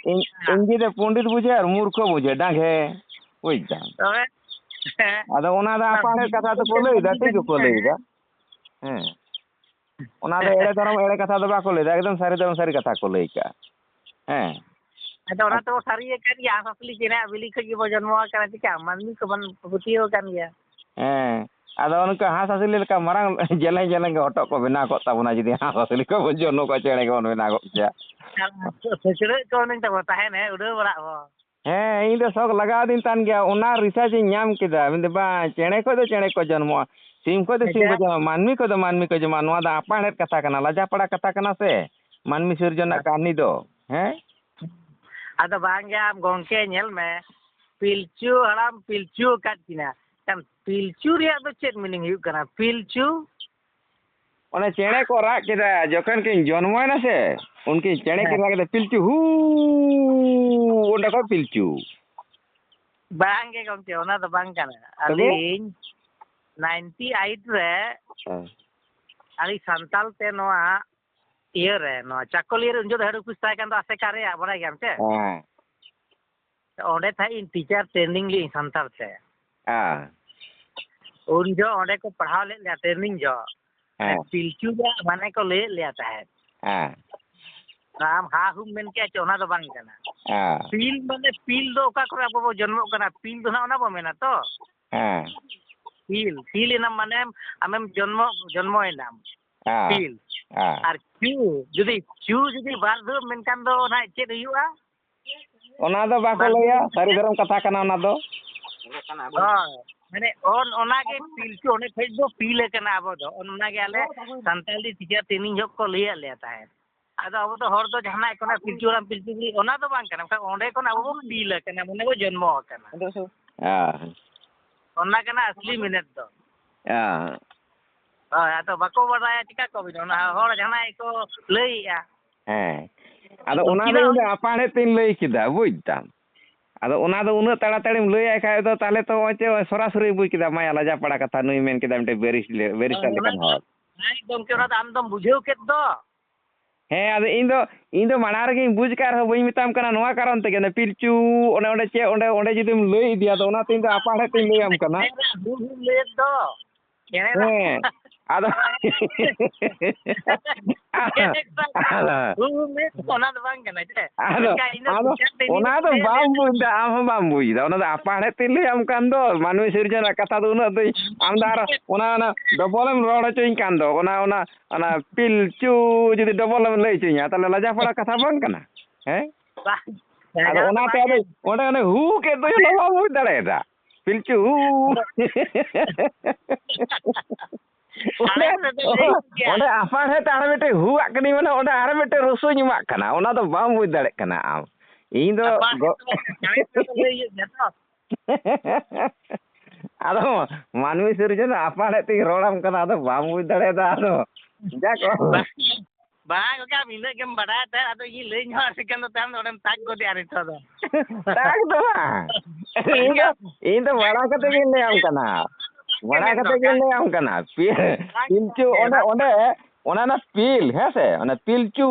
ᱤᱝᱜᱤᱛᱮ ᱯᱚᱱᱰᱤᱛ ᱵᱩঝে আর মূর্খ বুঝে ডাঘে বুঝতাম আদো ওনা দা আপাড়ে কথা তো কইলইদা ঠিক কইলইদা হ্যাঁ ওনা দা এড়ে ধরম এড়ে কথা দো বাকো লইদা একদম সারি কথা কো লইকা হ্যাঁ ada orang tu sari kan ya asli kena beli ke jiwa jନ୍ମ kana tika manmi ko ban putio kan ya হ্যাঁ আদো অনকা হাঁসᱼহাঁসলি লেকা মারাং জেলেং হটক ko bena ko tabona jidi হাঁসᱼহাঁসলি ko bonjono ko chere ko bena ko ya secere ko ning ta tahen he udah bora bo ᱦᱮᱸ ᱤᱧ ᱫᱚ ᱥᱚᱠ ᱞᱟᱜᱟᱣ ᱫᱤᱧ ᱛᱟᱱ ᱜᱮᱭᱟ ᱚᱱᱟ ᱨᱤᱥᱟᱨᱪ ᱤᱧ ᱧᱟᱢ ᱠᱮᱫᱟ ᱢᱮᱱᱫᱟ ᱵᱟᱝ ᱪᱮᱬᱮ ᱠᱷᱚᱡ ᱫᱚ ᱪᱮᱬᱮ ᱠᱚ ᱡᱚᱱᱢᱚᱜᱼᱟ ᱥᱤᱢ ᱠᱷᱚᱡ ᱫᱚ ᱥᱤᱢ ᱠᱚ ᱡᱚᱱᱢᱚᱜᱼᱟ ᱢᱟᱹᱱᱢᱤ ᱠᱷᱚᱡ ᱫᱚ ᱢᱟᱹᱱᱢᱤ ᱠᱚ ᱡᱚᱱᱢᱚᱜᱼᱟ ᱱᱚᱣᱟ ᱫᱚ ᱟᱯᱟᱬᱦᱮᱫ ᱠᱟᱛᱷᱟ ᱠᱟᱱᱟ ᱞᱟᱡᱟᱯᱟᱲᱟ ᱠᱟᱛᱷᱟ ᱠᱟᱱᱟ ᱥᱮ ᱢᱟᱹᱱᱢᱤ ᱥᱤᱨᱡᱚᱱᱟᱜ ᱠᱟᱹᱦᱱᱤ ᱫᱚ ᱦᱮᱸ ada bang ya gongke nyel me pilcu haram pilcu kat kina kan pilcu riak do chet meaning huyuk kana pilcu ᱚᱱᱮ ᱪᱮᱬᱮ ᱠᱚ ᱨᱟᱜ ᱠᱮᱫᱟ ᱡᱚᱠᱷᱚᱱ ᱠᱤᱱ ᱡᱚᱱᱢᱚᱭᱱᱟ ᱥᱮ ᱩᱱᱠᱤᱱ ᱪᱮᱬᱮ ᱠᱤᱱ ᱨᱟᱜ ᱠᱮᱫᱟ ᱯᱤᱞᱪᱩ ᱦᱩ ᱚᱸᱰᱮ ᱠᱷᱚᱡ ᱯᱤᱞᱪᱩ bang ge gongke ona do bang kana alin 98 re ali santal te noa iya re noa chakolir unjo heru kustai kan do aseka re abara gam che onde thai in teacher training li santal te unjo onde ko padhaw le training jo pilchu ja mane ko le ta hai ram ha hum men ke chona do bang kana pil mane pil do ka kore abo jन्म kana pil do na ona bo mena to pil ina mane amem jन्म enam pil ar chu bar do men kan do na chet huyuga ona do bako laya sari daram katha kana ona do mane ona ge pilchu one phej do pile kana abo do ona ge ale santali teacher training jok ko liya leta hai ado abo to hor do jahna ekona pilchu ram pilchu ona do bang kana onde kon abo pile kana mane bo jन्म kana ona kana asli minute do ado bako badaya tika ko bin ona hor jahna ko lei ya ado ona do inde apane tin lei kida buitam ado ona do una taড়াতাড়িম লই I খায় তো তাহলে তো ওই সরাসরি বুঝ কিদা মায়া লাজা পাড়া কথা নই মেন কিদা মতে বেরিস্টার লেখান হর একদম কেন আম দম বুঝেও কেত দো হ্যাঁ আদো ইন দো মানা রেগে বুঝ কার হ বই মিতাম কানা নোয়া কারণ তেগে না পিলচু ওনে চে ওনে জুদিম লই দিয়া তো ওনা তিন দো আপাড়ে তিন লই আম কানা লই দো হ্যাঁ আদো ona do bang kana che ado ona do bam buida am bam buida ona do apane tili am kan do manu sirjana katha do una do am dar ona dobolem rod choin kan do ona pilchu jodi dobolem lei chinya tale laja pala katha bang kana ado ona te ado ona hu ke do lo bam buid dare da pilchu ᱚᱸᱰᱮ ᱟᱯᱟᱲ ᱦᱮ ᱛᱟᱲ ᱢᱮᱴᱮ ᱦᱩᱣᱟᱜ ᱠᱟᱱᱤ ᱢᱟᱱᱮ ᱚᱸᱰᱮ ᱟᱨ ᱢᱮᱴᱮ ᱨᱚᱥᱚ ᱧᱩᱢᱟᱜ ᱠᱟᱱᱟ ᱚᱱᱟ ᱫᱚ ᱵᱟᱢ ᱵᱩᱡᱽ ᱫᱟᱲᱮᱜ ᱠᱟᱱᱟ ᱟᱢ ᱤᱧ ᱫᱚ ᱟᱫᱚ ᱢᱟᱱᱢᱤ ᱥᱤᱨᱡᱚᱱ ᱟᱯᱟᱲ ᱦᱮ ᱛᱮ ᱨᱚᱲᱟᱢ ᱠᱟᱱᱟ ᱟᱫᱚ ᱵᱟᱢ ᱵᱩᱡᱽ ᱫᱟᱲᱮᱭᱟᱫᱟ ᱟᱫᱚ ᱡᱟᱠᱚ bang oke am ina gem bada ta ado yi lei nyo sekan do tam odem tag go di ari to do tag do ᱤᱧ ᱫᱚ ᱵᱟᱲᱟ ᱠᱟᱛᱮ ᱜᱤᱧ ᱞᱟᱹᱭ ᱟᱢ ᱠᱟᱱᱟ ᱵᱟᱲᱟ ᱠᱟᱛᱮ ᱜᱤᱧ ᱞᱟᱹᱭ ᱟᱢ ᱠᱟᱱᱟ ᱯᱤᱞᱪᱩ ᱚᱸᱰᱮ ᱚᱱᱟ ᱯᱤᱞ ᱦᱮᱸ ᱥᱮ ᱚᱱᱟ ᱯᱤᱞᱪᱩ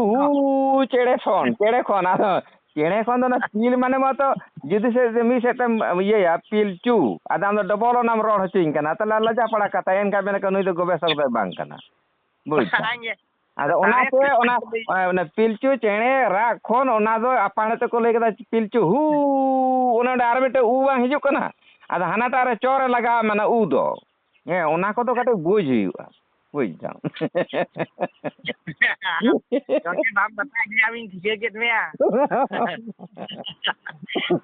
ᱪᱮᱬᱮ ᱠᱷᱚᱱ ᱟᱫᱚ चेणे खन दो ना पील माने मतो जुदी से मी से तम ये या पील चू आदा हम डबल नाम रोड हचिंग कना तला लजा पड़ा कता एन का बेन कनुई दो गोबेसक दो बांग कना बुझ आदा ओना पिलचू चेणे रा खन ओना दो अपाणे तो को लेके पिलचू हु ओना आर बेटे उ बांग हिजु कना आदा हाना तारे चोर लगा माने उ दो हे ओना को तो कटे बुझ हुआ बुझ जाओ Joki bab bata dia min sikit me ya.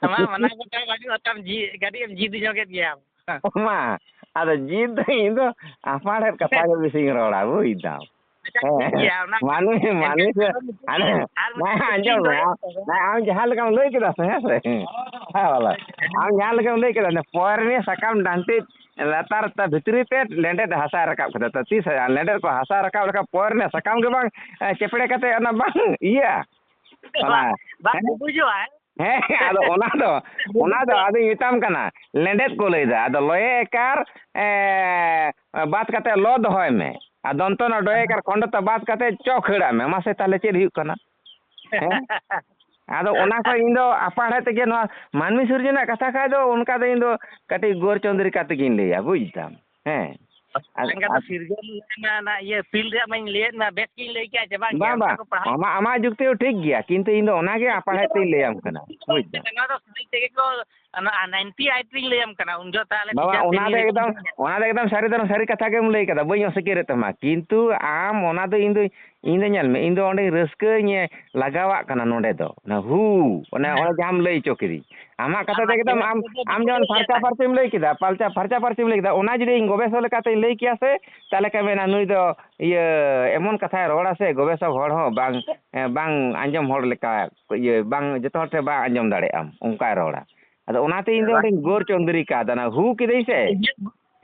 Sama mana kata baju atam ji gadi ji di joget dia. मा ada Jeet itu apa ada kata ke bising rola bu itu manu ada nah anjir nah am jahal kam lei kita saya wala am jahal kam lei kita nah powernya sakam nanti latar ta bhitri te lende hasa rakap kata tati lende ko hasa rakap leka powernya sakam ke bang cepede kate ana bang iya bang buju ah ado ona do ado itam kana lendet ko lei da ado loye ekar बात कते लो दहोय में आ दंतो न डोय कर खंड त बात कते चौखड़ा में मासे ताले चेद हुई कना आदो ओना को इंदो अपाड़े तके न मानमी सुरजना कथा खाय दो उनका दो इंदो कटी गोर चंद्रिका तकिन लेया बुझता हैं angkat sirgon na ye field रे मैं ले ना बेस की ले क्या जबा बाबा आमा जुक्ति ठीक गया किंतु इंदो ओना के अपाड़े ते लेयाम कना बुझता ना तो सही तके को 90 आइट्रिंग लेयाम कना उन जो ताले बाबा ओना दे एकदम सारी कथा के लई कदा बई सकेरे तमा किंतु आम ओना दो इंदो ñal me indo onde रस्के nye लगावा कना नोंडे दो ना हु ओने जाम लई चोकरी आमा कथा दे एकदम आम जन फरचा फरचिम लई किदा फरचा फरचिम लई किदा ओना जदि गोबेसो लेकाते लई किया से ताले का मेना नुई दो ये एमन कथा रोड़ा से गोबेसो हड़ हो बांग आंजम हड़ लेका ये बांग जतो हटे बा आंजम दाड़े आम उनका रोड़ा अद ओनाते इंदो ओंडे गोर चंद्रिका दाना हु किदै से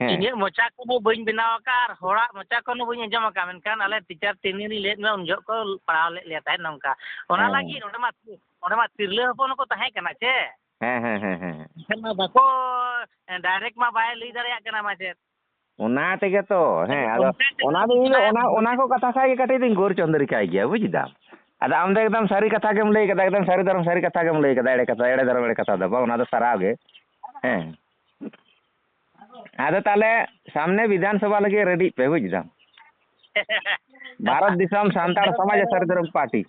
इने मोचा को बइन बनाव का होड़ा मोचा को बइन अंजम का मेनखान आले टीचर ट्रेनिंग ले में उन जो को पढ़ाव ले लेता है नंका ओना लागी ओना मा तिरले हपन को ताहे कना छे खना बाको डायरेक्ट मा बाय ली दरे कना मा छे ओना तेगे तो हे आदो ओना दो ओना को कथा खाय के कटे दिन गोर चंद्रिका गया बुझदा अद आम दे एकदम सारी कथा के लई कदा एकदम सारी कथा के लई कदा एड़े कथा दबा ओना दो सराव गे हैं आदो ताले सामने विधानसभा लगे रेडी पे बुझदा भारत दिसम सांताड़ समाज सरदरम पार्टी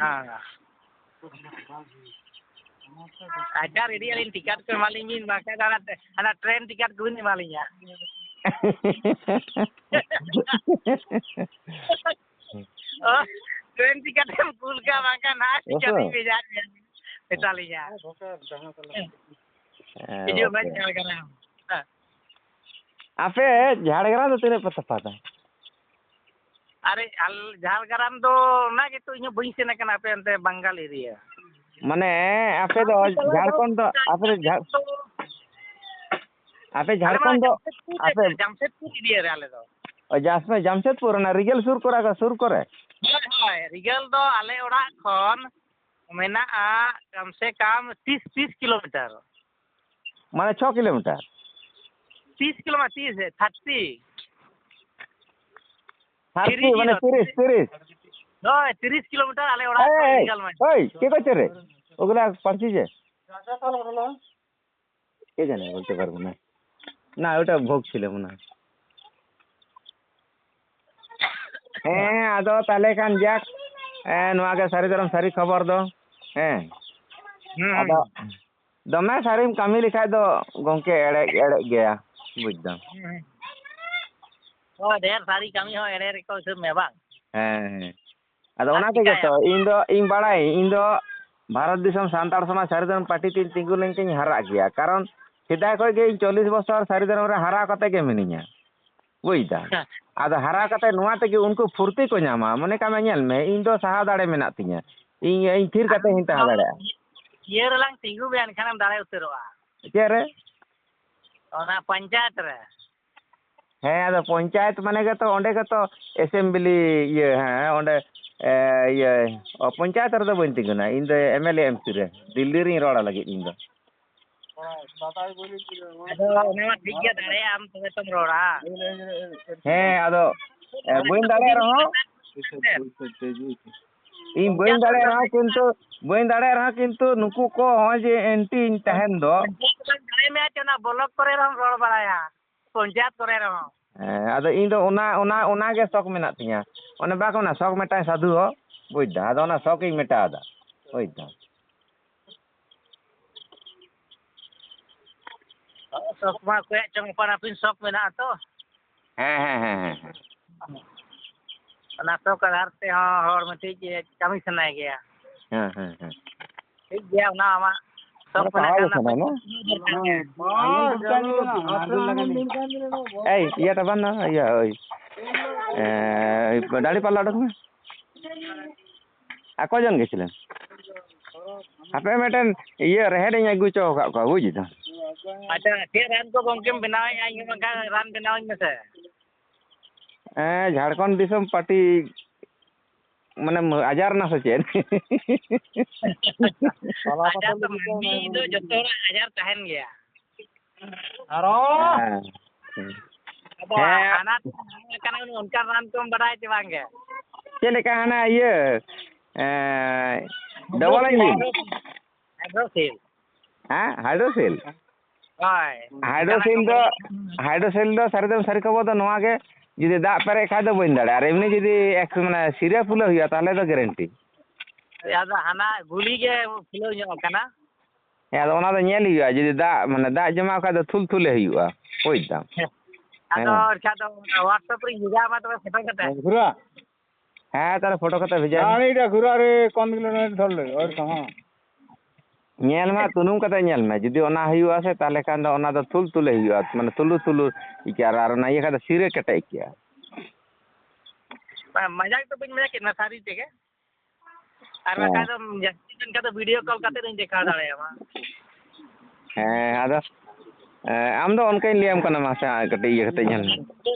हां आजा रेडी आलिन टिकट के मालिन बिन बाका दाना ana ट्रेन टिकट को नि मालिnya ट्रेन टिकट हम कुल का बाका ना टिकट भी भेजा बेचालिया ये मैं क्या कर रहा हूं आपे झाड़ग्राम तो तेरे पता पाता अरे झाड़ग्राम तो ना के तो इने बई से ना कना पे अंते बंगाल एरिया माने आपे तो झारखंड तो आपे झारखंड तो आपे जमशेदपुर एरिया रे आले तो जमशेदपुर ना रिगल सुर करे हाय रिगल दो आले ओड़ा खन मेना आ कम से कम 30 किलोमीटर माने 6 किलोमीटर 30 किलोमीटर 30 माने 30 ओए 30 किलोमीटर आले ओड़ा रिगल में ओए के कइते रे ओगला पड़छि जे के जाने बोलते पारबो ना ना ओटा भोग छिले मना हैं आदो ताले कान जाक नोआ के सारी तरफ सारी खबर दो हैं आदो दमे सारी कामी लिखाय दो गोंके एड़े गया बुझदा ओ ढेर सारी कामी हो एड़े रे को से मेबा हैं आदो ओना के तो इन बाड़ाई इन दो भारत दिसम सांताड़ समाज सारीधरम पार्टी तीन तिंगु लेंके हरा गया कारण सिदा को गे 40 बछर सारीधरम रे हरा कते के मिनिया बुझदा आदो हरा कते नुआ ते उनको फुर्ती को नामा मने का मेल में इन दो सहा दाड़े मेना तिया इन थिर कते हिन ता दाड़े ये रलांग तिंगु बेन खानम दाड़े उतरवा के रे ओना पंचायत रे है आदो पंचायत माने के तो ओंडे के तो असेंबली ये है ओंडे ये पंचायत रे तो बन तिगना इन दो एमएलए एमपी रे दिल्ली रे रोड़ा लगे इन दो ओना ठीक गया दाड़े आम तबे तुम रोड़ा है आदो बइन दाड़े रहो ᱤᱧ ᱵᱟᱹᱧ ᱫᱟᱲᱮᱭᱟᱜ ᱨᱮᱦᱚᱸ ᱠᱤᱱᱛᱩ ᱱᱩᱠᱩ ᱠᱚ ᱦᱚᱸᱜᱼᱚᱭ ᱡᱮ ᱮᱱᱴᱤᱧ ᱛᱟᱦᱮᱱ ᱫᱚ ᱫᱟᱲᱮ ᱢᱮᱭᱟ ᱪᱮ ᱚᱱᱟ ᱵᱞᱚᱠ ᱠᱚᱨᱮ ᱨᱮᱦᱚᱸ ᱨᱚᱲ ᱵᱟᱲᱟᱭᱟ ᱯᱚᱧᱪᱟᱭᱮᱛ ᱠᱚᱨᱮ ᱨᱮᱦᱚᱸ ᱟᱫᱚ ᱤᱧ ᱫᱚ ᱚᱱᱟᱜᱮ ᱥᱚᱠ ᱢᱮᱱᱟᱜ ᱛᱤᱧᱟ ᱚᱱᱮ ᱵᱟᱠᱚ ᱢᱮᱱᱟ ᱥᱚᱠ ᱢᱮᱴᱟᱭ ᱥᱟᱫᱷᱩ ᱦᱚᱸ ᱵᱩᱡᱽ ᱫᱟ ᱟᱫᱚ ᱚᱱᱟ ᱥᱚᱠ ᱤᱧ ᱢᱮᱴᱟᱣᱫᱟ ᱵᱩᱡᱽ ᱫᱟᱢ ᱥᱚᱠ ᱢᱟ ᱚᱠᱚᱭᱟᱜ ᱪᱚᱝ ᱟᱯᱟᱱ ᱟᱹᱯᱤᱱ ᱥᱚᱠ ᱢᱮᱱᱟᱜᱼᱟ ᱛᱚ ᱦᱮᱸ ᱚᱱᱟ ᱥᱚᱠ ᱟᱫᱷᱟᱨ ᱛᱮᱦᱚᱸ ᱦᱚᱲ ᱢᱤᱫᱴᱤᱡ ᱠᱟᱹᱢᱤ ᱥᱟᱱᱟᱭ ᱜᱮᱭᱟ ᱦᱮᱸ ᱴᱷᱤक ᱜᱮᱭᱟ ᱚᱱᱟ ᱟᱢᱟᱜ ᱥᱚᱠ ᱢᱮᱱᱟᱜ ᱠᱷᱟᱱ এই ইয়েটা বান না ইয়া ওই দাড়ি পাল্লা ওঠো না আর কজন গেছিলেন আপনি মেটেন ইয়ে রেহেডিং আগু চো কাক কো বুঝি তো আচ্ছা ᱪᱮᱫ ᱨᱟᱱ ᱠᱚ ᱜᱚᱝᱠᱮᱢ ᱵᱮᱱᱟᱣᱮᱜᱼᱟ ᱤᱧ ᱦᱚᱸ ᱵᱟᱝᱠᱷᱟᱱ ᱨᱟᱱ ᱵᱮᱱᱟᱣᱟᱹᱧ ᱢᱮᱥᱮ ঝাড়খণ্ড দিশম পার্টি মানে আজার না সে চেন ᱟᱡᱟᱨ ᱫᱚ ᱢᱟᱹᱱᱢᱤ ᱫᱚ ᱡᱚᱛᱚ ᱦᱚᱲᱟᱜ ᱟᱡᱟᱨ ᱛᱟᱦᱮᱱ ᱜᱮᱭᱟ ᱟᱫᱚ ᱦᱟᱱᱟ ᱠᱟᱱᱟ ᱚᱱᱠᱟ ᱨᱟᱱ ᱠᱚᱢ ᱵᱟᱰᱟᱭ ᱪᱮ ᱵᱟᱝ ᱜᱮ ᱪᱮᱫ ᱞᱮᱠᱟ ᱦᱟᱱᱟ ᱤᱭᱟᱹ ᱰᱚᱵᱚᱞ ᱤᱧᱡᱤᱱ হাইড্রোসিল হ্যাঁ হাইড্রোসিল হয় হাইড্রোসিল ᱫᱚ ᱥᱟᱹᱨᱤ ᱠᱷᱚᱵᱚᱨ ᱫᱚ ᱱᱚᱣᱟ ᱜᱮ ᱡᱩᱫᱤ ᱫᱟᱜ ᱯᱮᱨᱮᱡ ᱠᱷᱟᱡ ᱫᱚ ᱵᱟᱹᱧ ᱫᱟᱲᱮᱭᱟᱜᱼᱟ ᱟᱨ ᱮᱢᱱᱤ ᱡᱩᱫᱤ ᱢᱟᱱᱮ ᱥᱤᱨᱟᱹ ᱯᱷᱩᱞᱟᱹ ᱦᱩᱭᱩᱜᱼᱟ ᱛᱟᱦᱚᱞᱮ ᱫᱚ গ্যারান্টি ᱟᱫᱚ ᱦᱟᱱᱟ ᱜᱩᱞᱤ ᱜᱮ ᱯᱷᱩᱞᱟᱹᱣ ᱧᱚᱜ ᱠᱟᱱᱟ ᱦᱮᱸ ᱟᱫᱚ ᱚᱱᱟ ᱫᱚ ᱧᱮᱞ ᱦᱩᱭᱩᱜᱼᱟ ᱡᱩᱫᱤ ᱫᱟᱜ ᱡᱚᱢᱟᱣ ᱠᱷᱟᱡ ᱫᱚ ᱛᱷᱩᱞᱛᱷᱩᱞᱮ ᱦᱩᱭᱩᱜᱼᱟ ᱵᱩᱡᱽ ᱫᱟᱢ ᱟᱫᱚ ᱮᱱᱠᱷᱟᱱ ᱫᱚ ᱦᱳᱣᱟᱴᱥᱮᱯ ᱨᱤᱧ ᱵᱷᱮᱡᱟ ᱟᱢᱟ ᱛᱚᱵᱮ ᱯᱷᱳᱴᱳ ᱠᱟᱛᱮ হ্যাঁ তাহলে ফটো কথা ভেজা ᱧᱮᱞ ᱢᱟ ᱛᱩᱱᱩᱢ ᱠᱟᱛᱮ ᱧᱮল ᱢᱮ ᱡᱩᱫᱤ ᱚᱱᱟ ᱦᱩᱭᱩᱜᱼᱟ ᱥᱮ ᱛᱟᱦᱚᱞᱮ ᱠᱷᱟᱱ ᱫᱚ ᱚᱱᱟ ᱫᱚ ᱛᱩᱞᱛᱩᱞᱮ ᱦᱩᱭᱩᱜᱼᱟ ᱢᱟᱱᱮ ᱛᱩᱞᱩ ᱤᱠᱟᱹ ᱟᱨ ᱚᱱᱟ ᱤᱭᱟᱹ ᱠᱷᱟᱡ ᱫᱚ ᱥᱤᱨᱟᱹ ᱠᱮᱴᱮᱡ ᱤᱠᱟᱹᱜᱼᱟ ᱢᱟᱡᱟᱠ ᱫᱚ ᱵᱟᱹᱧ ᱢᱮᱱᱟ ᱠᱮᱫ ᱥᱟᱹᱨᱤ ᱛᱮᱜᱮ ᱟᱨ ᱵᱟᱠᱷᱟᱡ ᱫᱚ ᱡᱟᱹᱥᱛᱤ ᱞᱮᱱᱠᱷᱟᱱ ᱫᱚ ᱵᱷᱤᱰᱤᱭᱳ ᱠᱚᱞ ᱠᱟᱛᱮ ᱤᱧ ᱫᱮᱠᱷᱟᱣ ᱫᱟᱲᱮᱭᱟᱢᱟ ᱦᱮᱸ ᱟᱫᱚ ᱟᱢ ᱫᱚ ᱚᱱᱠᱟᱧ ᱞᱟᱹᱭᱟᱢ ᱠᱟᱱᱟ ᱢᱟᱥᱮ ᱠᱟᱹᱴᱤᱡ ᱤᱭᱟᱹ ᱠᱟᱛᱮ ᱧᱮᱞ ᱢᱮ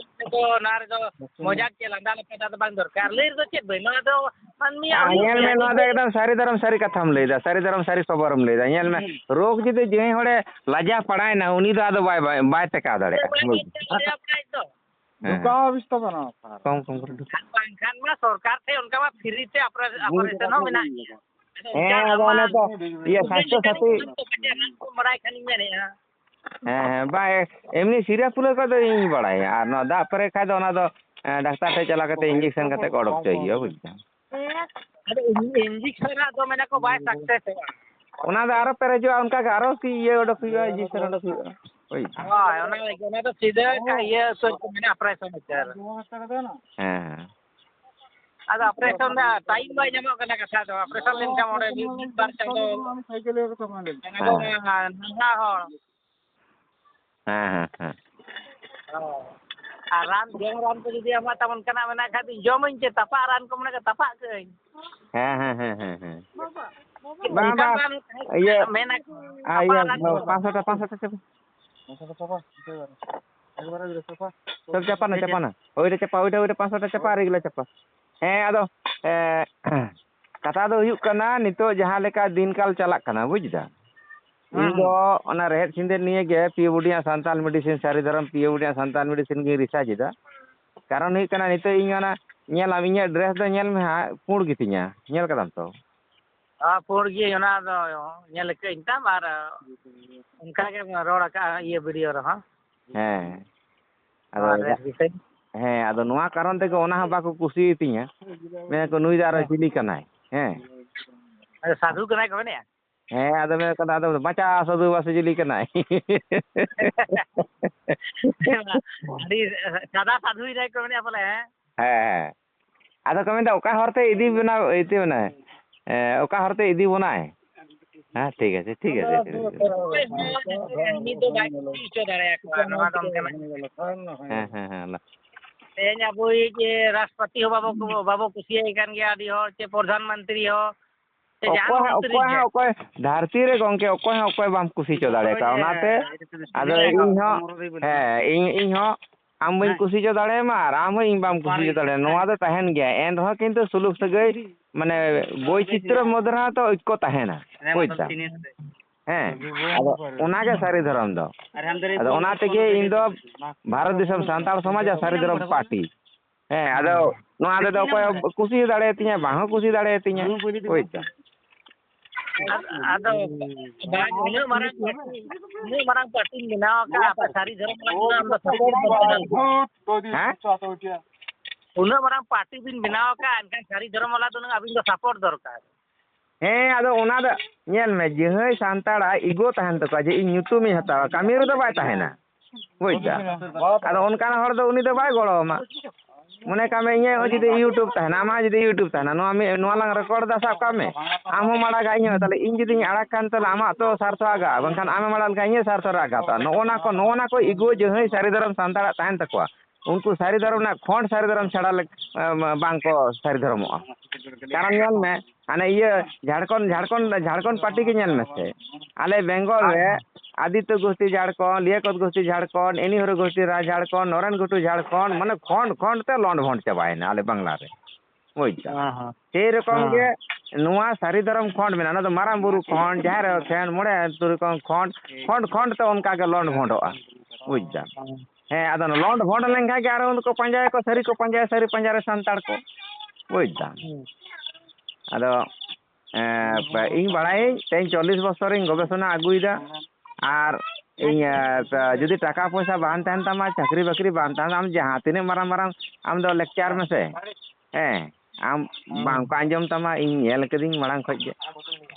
ᱚᱱᱟ ᱨᱮᱫᱚ ᱢᱚᱡᱟᱠ ᱪᱮ ᱞᱟᱸᱫᱟ ᱞᱮᱠᱟ ᱫᱚ ᱵᱟᱝ ᱫᱚᱨᱠᱟর ᱞᱟᱹᱭ ᱨᱮᱫᱚ ᱪᱮᱫ ᱵᱟᱹᱧ ᱱᱚᱣᱟ ᱫᱚ ᱧᱮᱞ ᱢᱮ ᱱᱚᱣᱟ ᱫᱚ ᱮᱠᱫᱚᱢ ᱥᱟᱹᱨᱤ ᱫᱷᱚᱨᱚᱢ ᱥᱟᱹᱨᱤ ᱠᱟᱛᱷᱟᱢ ᱞᱟᱹᱭᱫᱟ ᱥᱟᱹᱨᱤ ᱫᱷᱚᱨᱚᱢ ᱥᱟᱹᱨᱤ ᱠᱷᱚᱵᱚᱨᱮᱢ ᱞᱟᱹᱭᱫᱟ ᱧᱮᱞ ᱢᱮ ᱨᱳᱜᱽ ᱡᱩᱫᱤ ᱡᱮ ᱦᱚᱲᱮ ᱞᱟᱡᱟ ᱯᱟᱲᱟᱭᱱᱟ ᱩᱱᱤ ᱫᱚ ᱟᱫᱚ ᱵᱟᱭ ᱴᱮᱠᱟᱣ ᱫᱟᱲᱮᱭᱟᱜᱼᱟ ᱵᱟᱝᱠᱷᱟᱱ ᱢᱟ ᱥᱚᱨᱠᱟর ᱴᱷᱮᱱ ᱚᱱᱠᱟ ᱢᱟ ᱯᱷᱨᱤ ᱛᱮ ᱚᱯᱟᱨᱮᱥᱚᱱ ᱦᱚᱸ ᱢᱮᱱᱟᱜ ᱜᱮᱭᱟ ᱦᱮᱸ ᱟᱫᱚ ᱚᱱᱮ ᱛᱚ ᱤᱭᱟᱹ ᱥᱟᱥᱛᱷᱚ ᱥᱟᱛᱷᱤ ᱵᱟᱲᱟᱭ ᱠᱷᱟᱱᱤᱧ ᱢᱮᱱᱮᱫᱼᱟ ᱦᱮᱸ ᱵᱟᱝ ᱮᱢᱱᱤ ᱥᱤᱨᱟᱹ ᱯᱷᱩᱞᱟᱹ ᱠᱚᱫᱚ ᱤᱧ ᱵᱟᱲᱟᱭᱟ ᱟᱨ ᱱᱚᱣᱟ ᱫᱟᱜ ᱯᱮᱨᱮᱡ ᱠᱷᱟᱡ ᱫᱚ ᱚᱱᱟ ᱫᱚ ᱰᱟᱠᱛᱟᱨ ᱴᱷᱮᱡ ᱪᱟᱞᱟᱣ ᱠᱟᱛᱮ ᱤᱧᱡᱮᱠᱥᱮᱱ ᱠᱟᱛᱮ ᱠᱚ ᱚᱰᱚᱠ ᱦᱚᱪᱚᱭ ᱦᱩᱭᱩᱜᱼᱟ ᱵᱩᱡᱽ ᱫᱟᱢ ᱟᱫᱚ ᱤᱧᱡᱮᱠᱥᱚᱱ ᱫᱚ ᱢᱮᱱᱟ ᱠᱚ ᱵᱟᱭ ᱥᱟᱠᱥᱮᱥᱚᱜᱼᱟ ᱚᱱᱟ ᱫᱚ ᱟᱨᱚ ᱯᱮᱨᱮᱡᱚᱜᱼᱟ ᱚᱱᱠᱟ ᱜᱮ ᱟᱨᱚ ᱤᱭᱟᱹ ᱚᱰᱚᱠ ᱦᱩᱭᱩᱜᱼᱟ ᱤᱧᱡᱮᱠᱥᱮᱱ ᱚᱰᱚᱠ ᱦᱩᱭᱩᱜᱼᱟ ᱦᱳᱭ ᱚᱱᱟ ᱞᱟᱹᱜᱤᱫ ᱚᱱᱟ ᱫᱚ ᱥᱤᱫᱷᱟᱹ ᱤᱭᱟᱹ ᱩᱛᱟᱹᱨ ᱠᱚ ᱢᱮᱱᱟ ᱚᱯᱟᱨᱮᱥᱚᱱ ᱩᱛᱟᱹᱨ ᱦᱮᱸ ᱟᱫᱚ ᱚᱯᱟᱨᱮᱥᱚᱱ ᱫᱚ ᱴᱟᱭᱤᱢ ᱵᱟᱭ ᱧᱟᱢᱚᱜ ᱠᱟᱱᱟ ᱠᱟᱛᱷᱟ ᱫᱚ ᱚᱯᱟᱨᱮᱥᱚᱱ ᱞᱮᱱᱠᱷᱟᱱ ᱚᱸᱰᱮ ᱢᱤᱫ ᱵᱟᱨ ᱪᱟᱸᱫᱳ ᱱᱟᱞᱦᱟ ᱦᱚᱲ ᱦᱮᱸ ᱟᱨ ᱨᱟᱱ ᱠᱚ ᱡᱩᱫᱤ ᱟᱢᱟᱜ ᱛᱟᱢ ᱚᱱᱠᱟᱱᱟᱜ ᱢᱮᱱᱟᱜ ᱠᱷᱟᱡ ᱫᱚ ᱡᱚᱢᱟᱹᱧ ᱪᱮ ᱛᱟᱯᱟᱜ ᱨᱟᱱ ᱠᱚ ᱢᱮᱱᱟᱜ ᱛᱟᱯᱟᱜ ᱠᱟᱹᱧ ᱦᱮᱸ ᱵᱟᱝ ᱤᱭᱟᱹ ᱤᱭᱟᱹ 500 টাকা সব চাপা না ওইটা চাপা ওইটা 500 টাকা চাপা আর এগুলো চাপা হ্যাঁ আদো ᱠᱟᱛᱷᱟ ᱫᱚ ᱦᱩᱭᱩᱜ ᱠᱟᱱᱟ ᱱᱤᱛᱚᱜ ᱡᱟᱦᱟᱸ ᱞᱮᱠᱟ ᱫᱤᱱᱠᱟᱞ ᱪᱟᱞᱟᱜ ᱠᱟᱱᱟ ᱵᱩᱡᱽ ᱫᱟ ᱤᱧ ᱫᱚ ᱚᱱᱟ ᱨᱮᱦᱮᱫ ᱥᱤᱸᱫᱮᱨ ᱱᱤᱭᱮ ᱜᱮ ᱯᱤᱭᱳᱵᱚᱰᱤᱭᱟᱜ ᱥᱟᱱᱛᱟᱞ ᱢᱮᱰᱤᱥᱤᱱ ᱥᱟᱹᱨᱤ ᱫᱷᱚᱨᱚᱢ ᱯᱤᱭᱳᱵᱚᱰᱤᱭᱟᱜ ᱥᱟᱱᱛᱟᱞ ᱢᱮᱰᱤᱥᱤᱱ ᱜᱤᱧ ᱨᱤᱥᱟᱨᱪ ᱮᱫᱟ ᱠᱟᱨᱚᱱ ᱦᱩᱭᱩᱜ ᱠᱟᱱᱟ ᱱᱤᱛᱚᱜ ᱤᱧ ᱚᱱᱟ ᱧᱮᱞᱟᱢ ᱤᱧᱟᱹᱜ ᱰᱨᱮᱥ ᱫᱚ ᱧᱮᱞ ᱢᱮ ᱦᱟᱸᱜ ᱯᱩᱸᱰ ᱜᱮᱛᱤᱧᱟ ᱧᱮᱞ ᱠᱟᱫᱟᱢ ᱛᱚ ᱯᱩᱸᱰ ᱜᱮ ᱚᱱᱟ ᱫᱚ ᱧᱮᱞ ᱠᱟᱹᱧ ᱛᱟᱢ ᱟᱨ ᱚᱱᱠᱟ ᱜᱮᱢ ᱨᱚᱲ ᱟᱠᱟᱜᱼᱟ ᱤᱭᱟᱹ ᱵᱷᱤᱰᱤᱭᱳ ᱨᱮᱦᱚᱸ ᱦᱮᱸ ᱟᱫᱚ ᱱᱚᱣᱟ ᱠᱟᱨᱚᱱ ᱛᱮᱜᱮ ᱚᱱᱟ ᱦᱚᱸ ᱵᱟᱠᱚ ᱠᱩᱥᱤᱭᱟᱛᱤᱧᱟ ᱢᱮᱱᱟᱠᱚ ᱱᱩᱭ ᱫᱚ ᱟᱨᱚ ᱪᱤᱞᱤ ᱠᱟᱱᱟᱭ ᱦᱮᱸ ᱥᱟᱫᱷᱩ ᱠᱟᱱᱟᱭ ᱠᱚ ᱢᱮᱱᱮᱫᱼᱟ ᱦᱮᱸ ᱟᱫᱚ ᱢᱮᱱ ᱠᱟᱱᱟ ᱟᱫᱚ ᱵᱟᱪᱟ ᱥᱟধᱩ ᱵᱟᱥᱮ ᱪᱤᱞᱤ ᱠᱟᱱᱟᱭ ᱟᱹᱰᱤ ᱥᱟᱫᱟ ᱥᱟᱫᱷᱩᱭ ᱱᱟᱭ ᱠᱚ ᱢᱮᱱᱮᱫᱼᱟ ᱵᱚᱞᱮ ᱦᱮᱸ ᱟᱫᱚ ᱠᱚ ᱢᱮᱱᱫᱟ ᱚᱠᱟ ᱦᱚᱨᱛᱮ ᱤᱫᱤ ᱵᱚᱱᱟᱭ ᱚᱠᱟ ᱦᱚᱨᱛᱮ ᱤᱫᱤ ᱵᱚᱱᱟᱭ ᱦᱮᱸ ᱴᱷᱤᱠ আছে ᱱᱤᱛ ᱫᱚ ᱵᱟᱭ ᱠᱩᱥᱤ ᱦᱚᱪᱚ ᱫᱟᱲᱮᱭᱟᱠᱚᱣᱟ ᱱᱚᱣᱟ ᱫᱚ ᱚᱱᱠᱟᱱᱟᱜ ᱦᱮᱸ ᱛᱮᱦᱮᱧ ᱟᱵᱚᱭᱤᱡ ᱨᱟᱥᱴᱨᱚᱯᱚᱛᱤ ᱦᱚᱸ ᱵᱟᱵᱚ ᱠᱩᱥᱤᱭᱟᱭ ᱠᱟᱱ ᱜᱮᱭᱟ ᱟᱹᱰᱤ ᱦᱚᱲ ᱪᱮ ᱯᱨᱚᱫᱷᱟᱱ ᱢᱚᱱᱛᱨᱤ ᱦᱚᱸ ᱚᱠᱚᱭ ᱫᱷᱟᱹᱨᱛᱤ ᱨᱮ ᱜᱚᱝᱠᱮ ᱚᱠᱚᱭ ᱦᱚᱸ ᱚᱠᱚᱭ ᱵᱟᱢ ᱠᱩᱥᱤ ᱦᱚᱪᱚ ᱫᱟᱲᱮᱭᱟᱠᱚᱣᱟ ᱚᱱᱟᱛᱮ ᱟᱫᱚ ᱤᱧ ᱦᱚᱸ ᱟᱢ ᱵᱟᱹᱧ ᱠᱩᱥᱤ ᱦᱚᱪᱚ ᱫᱟᱲᱮᱭᱟᱢᱟ ᱟᱨ ᱟᱢ ᱦᱚᱸ ᱤᱧ ᱵᱟᱢ ᱠᱩᱥᱤ ᱦᱚᱪᱚ ᱫᱟᱲᱮᱭᱟᱢᱟ ᱱᱚᱣᱟ ᱫᱚ ᱛᱟᱦᱮᱱ ᱜᱮᱭᱟ ᱮᱱᱨᱮᱦᱚᱸ ᱠᱤᱱᱛু ᱥᱩᱞᱩᱠ ᱥᱟᱹᱜᱟᱹᱭ ᱢᱟᱱᱮ ᱵᱳᱭᱪᱤত্র্য ᱢᱚᱫᱽᱫᱷᱮ ᱨᱮᱦᱚᱸ ᱛᱚ ঐক্য ᱛᱟᱦᱮᱱᱟ ᱵᱩᱡᱽ ᱫᱟᱢ ᱦᱮᱸ ᱟᱫᱚ ᱚᱱᱟᱜᱮ ᱥᱟᱹᱨᱤ ᱫᱷᱚᱨᱚᱢ ᱫᱚ ᱟᱫᱚ ᱚᱱᱟ ᱛᱮᱜᱮ ᱤᱧ ᱫᱚ ᱵᱷᱟᱨᱚᱛ ᱫᱤᱥᱚᱢ ᱥᱟᱱᱛᱟᱲ ᱥᱚᱢᱟᱡᱽ ᱟᱨ ᱥᱟᱹᱨᱤ ᱫᱷᱚᱨᱚᱢ ᱯᱟর্টি ᱦᱮᱸ ᱟᱫᱚ ᱱᱚᱣᱟ ᱛᱮᱫᱚ ᱚᱠᱚᱭ ᱠᱩᱥᱤ ᱫᱟᱲᱮᱭᱟᱛᱤᱧᱟ ᱵᱟᱝ ᱦᱚᱸ ᱠᱩᱥᱤ ᱫᱟᱲᱮᱭᱟᱛᱤᱧᱟ ᱵᱩᱡᱽ ᱟᱫᱚ ᱵᱟᱝ ᱩᱱᱟᱹᱜ ᱢᱟᱨᱟᱝ ᱯᱟর্টি ᱵᱮᱱᱟᱣ ᱟᱠᱟᱫ ᱟᱯᱮ ᱥᱟᱹᱨᱤ ᱫᱷᱚᱨᱚᱢ ᱟᱢ ᱫᱚ ᱥᱟᱯᱳর্ᱴ ᱦᱮᱸ उन्ना मारांग पार्टी बिन बनाव का एनखान सारी धर्म वाला तो अबिन को सपोर्ट दरकार ᱦᱮᱸ ᱟᱫᱚ ᱚᱱᱟ ᱫᱚ ᱧᱮᱞ ᱢᱮ ᱡᱟᱦᱟᱸᱭ ᱥᱟᱱᱛᱟᱲᱟᱜ ᱤᱜᱳ ᱛᱟᱦᱮᱱ ᱛᱟᱠᱚᱣᱟ ᱡᱮ ᱤᱧ ᱧᱩᱛᱩᱢᱤᱧ ᱦᱟᱛᱟᱣᱟ ᱠᱟᱹᱢᱤ ᱨᱮᱫᱚ ᱵᱟᱭ ᱛᱟᱦᱮᱱᱟ ᱵᱩᱡᱽ ᱟᱫᱚ ᱚᱱᱠᱟᱱ ᱦᱚᱲ ᱫᱚ ᱩᱱᱤ ᱫᱚ ᱵᱟᱭ ᱜᱚᱲᱚᱣᱟᱢᱟ ᱢᱚᱱᱮ ᱠᱟᱜ ᱢᱮ ᱤᱧᱟᱹᱜ ᱦᱚᱸ ᱡᱩᱫᱤ ᱤᱭᱩᱴᱩᱵᱽ ᱛᱟᱦᱮᱱᱟ ᱟᱢᱟᱜ ᱡᱩᱫᱤ ᱤᱭᱩᱴᱩᱵᱽ ᱛᱟᱦᱮᱱᱟ ᱱᱚᱣᱟ ᱞᱟᱝ ᱨᱮᱠᱚᱨᱰ ᱫᱟ ᱥᱟᱵ ᱠᱟᱜ ᱢᱮ ᱟᱢ ᱦᱚᱸ ᱟᱲᱟᱜᱟ ᱤᱧ ᱦᱚᱸ ᱛᱟᱦᱞᱮ ᱤᱧ ᱡᱩᱫᱤᱧ ᱟᱲᱟᱜ ᱠᱷᱟᱱ ᱛᱟᱦᱞᱮ ᱟᱢᱟᱜ ᱛᱚ ᱥᱟᱨᱛᱷᱚ ᱟᱜᱟᱜᱼᱟ ᱵᱟᱝᱠᱷᱟᱱ ᱟᱢᱮᱢ ᱟᱲᱟᱜ ᱞᱮᱠᱷᱟᱱ ᱤᱧᱟᱹᱜ ᱥᱟᱨᱛᱷᱚ ᱨᱮ ᱟᱜᱟᱛᱚᱜᱼᱟ ᱱᱚᱜᱼᱚ ᱱᱟ ᱠᱚ ᱤᱜᱳ ᱡᱟᱦᱟᱸᱭ ᱥᱟᱹᱨᱤ ᱫᱷᱚᱨᱚᱢ ᱥᱟᱱᱛᱟᱲᱟᱜ ᱛᱟᱦᱮᱱ ᱛᱟᱠᱚᱣᱟ उनको सारी धर्म ना खोंड सारी धर्म छाड़ा बांग को सारी धर्मों कारण ñel me ane iya Jharkhand party के ñel me से आले बेंगल रे आदित्य गोष्ठी झारखंड लियाकत गोष्ठी झारखंड एनी हर गोष्ठी झारखंड नरेन गोटू झारखंड माने खोंड ते लॉन्ड भोंड चबायना आले बांग्ला रे बुझा से रकम के नुआ सारी धर्म खोंड में ना तो माराम बुरु खोंड जहार खेन मोड़े तुर खोंड तो उनका के लॉन्ड भोंडोआ बुझा ᱦᱮᱸ ᱟᱫᱚ ᱞᱚᱱᱰ ᱵᱷᱚᱸᱰ ᱞᱮᱱᱠᱷᱟᱱ ᱜᱮ ᱟᱨᱚ ᱩᱱᱠᱩ ᱯᱟᱸᱡᱟᱭᱟᱠᱚ ᱥᱟᱹᱨᱤ ᱠᱚ ᱯᱟᱸᱡᱟᱭᱟ ᱥᱟᱹᱨᱤ ᱯᱟᱸᱡᱟᱨᱮ ᱥᱟᱱᱛᱟᱲ ᱠᱚ ᱵᱩᱡᱽᱫᱟᱢ ᱟᱫᱚ ᱤᱧ ᱵᱟᱲᱟᱭᱟᱹᱧ ᱛᱮᱦᱮᱧ 40 ᱵᱚᱪᱷᱚᱨᱤᱧ ᱜᱚᱵᱮষণᱟ ᱟᱹᱜᱩᱭᱮᱫᱟ ᱟᱨ ᱤᱧ ᱡᱩᱫᱤ ᱴᱟᱠᱟ ᱯᱚᱭᱥᱟ ᱵᱟᱝ ᱛᱟᱦᱮᱱ ᱛᱟᱢᱟ ᱪᱟᱹᱠᱨᱤ ᱵᱟᱹᱠᱨᱤ ᱵᱟᱝ ᱛᱟᱦᱮᱱ ᱟᱢ ᱡᱟᱦᱟᱸ ᱛᱤᱱᱟᱹᱜ ᱢᱟᱨᱟᱝ ᱟᱢ ᱫᱚ ᱞᱮᱠᱪᱟᱨ ᱢᱮᱥᱮ ᱦᱮᱸ ᱟᱢ ᱵᱟᱝ ᱠᱚ ᱟᱸᱡᱚᱢ ᱛᱟᱢᱟ ᱤᱧ ᱧᱮᱞ ᱠᱟᱹᱫᱟᱹᱧ ᱢᱟᱲᱟᱝ ᱠᱷᱚᱡ ᱜᱮ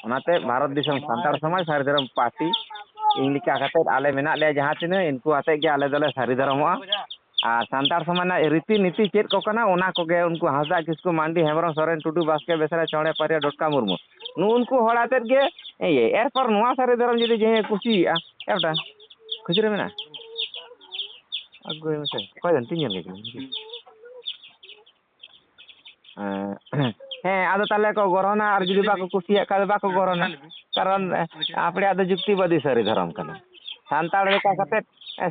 ᱚᱱᱟᱛᱮ ᱵᱷᱟᱨᱚᱛ ᱫᱤᱥᱚᱢ ᱥᱟᱱᱛᱟᱲ ᱥᱚᱢᱟᱡᱽ ᱥᱟᱹᱨᱤ धर्म पार्टी ᱤᱧ ᱞᱮᱠᱟ ᱠᱟᱛᱮᱫ ᱟᱞᱮ ᱢᱮᱱᱟᱜ ᱞᱮᱭᱟ ᱡᱟᱦᱟᱸ ᱛᱤᱱᱟᱹᱜ ᱤᱱᱠᱩ ᱟᱛᱮᱫ ᱜᱮ ᱟᱞᱮ ᱫᱚᱞᱮ ᱥᱟᱹᱨᱤ ᱫᱷᱚᱨᱚᱢᱚᱜᱼᱟ ᱟᱨ ᱥᱟᱱᱛᱟᱲ ᱥᱚᱢᱟᱡᱽ ᱨᱮᱱᱟᱜ ᱨᱤᱛᱤ ᱱᱤᱛᱤ ᱪᱮᱫ ᱠᱚ ᱠᱟᱱᱟ ᱚᱱᱟ ᱠᱚᱜᱮ ᱩᱱᱠᱩ ᱦᱟᱸᱥᱫᱟ ᱠᱤᱥᱠᱩ ᱢᱟᱱᱰᱤ ᱦᱮᱢᱵᱨᱚᱢ ᱥᱚᱨᱮᱱ ᱴᱩᱰᱩ ᱵᱟᱥᱠᱮ ᱵᱮᱥᱨᱟ ᱪᱚᱬᱮ ᱯᱟᱨᱤᱭᱟ ᱰᱚᱴᱠᱟ ᱢᱩᱨᱢᱩ ᱱᱩᱜᱼᱩᱱᱠᱩ ᱦᱚᱲ ᱟᱛᱮᱫ ᱜᱮ ᱮᱨᱯᱚᱨ ᱱᱚᱣᱟ ᱥᱟᱹᱨᱤ ᱫᱷᱚᱨᱚᱢ ᱡᱩᱫᱤ ᱡᱟᱦᱟᱸᱭ ᱠᱩᱥᱤᱭᱟᱜᱼᱟ ᱮᱵᱴᱟ ᱠᱷᱩᱪᱨᱟᱹ ᱢᱮᱱᱟᱜᱼᱟ ᱟᱹᱜᱩᱭ ᱢᱮᱥᱮ ᱚᱠᱚᱭ ᱫᱚ ᱛᱤᱧ ᱧᱮᱞ ᱜᱮ ᱦᱮᱸ ᱟᱫᱚ ᱛᱟᱦᱞᱮ ᱠᱚ ᱜᱚᱨᱦᱚᱱᱟ ᱟᱨ ᱡᱩᱫᱤ ᱵᱟᱠᱚ ᱠᱩᱥᱤᱭᱟᱜ ᱠᱷᱟᱱ ᱵᱟᱠᱚ ᱜᱚᱨᱦᱚᱱᱟ ᱠᱟᱨᱚᱱ ᱟᱯᱲᱮᱭᱟᱜ ᱫᱚ ᱡᱩᱠᱛᱤᱵᱟᱫী ᱥᱟᱹᱨᱤ ᱫᱷᱚᱨᱚᱢ ᱠᱟᱱᱟ ᱥᱟᱱᱛᱟᱲ ᱞᱮᱠᱟ ᱠᱟᱛᱮᱫ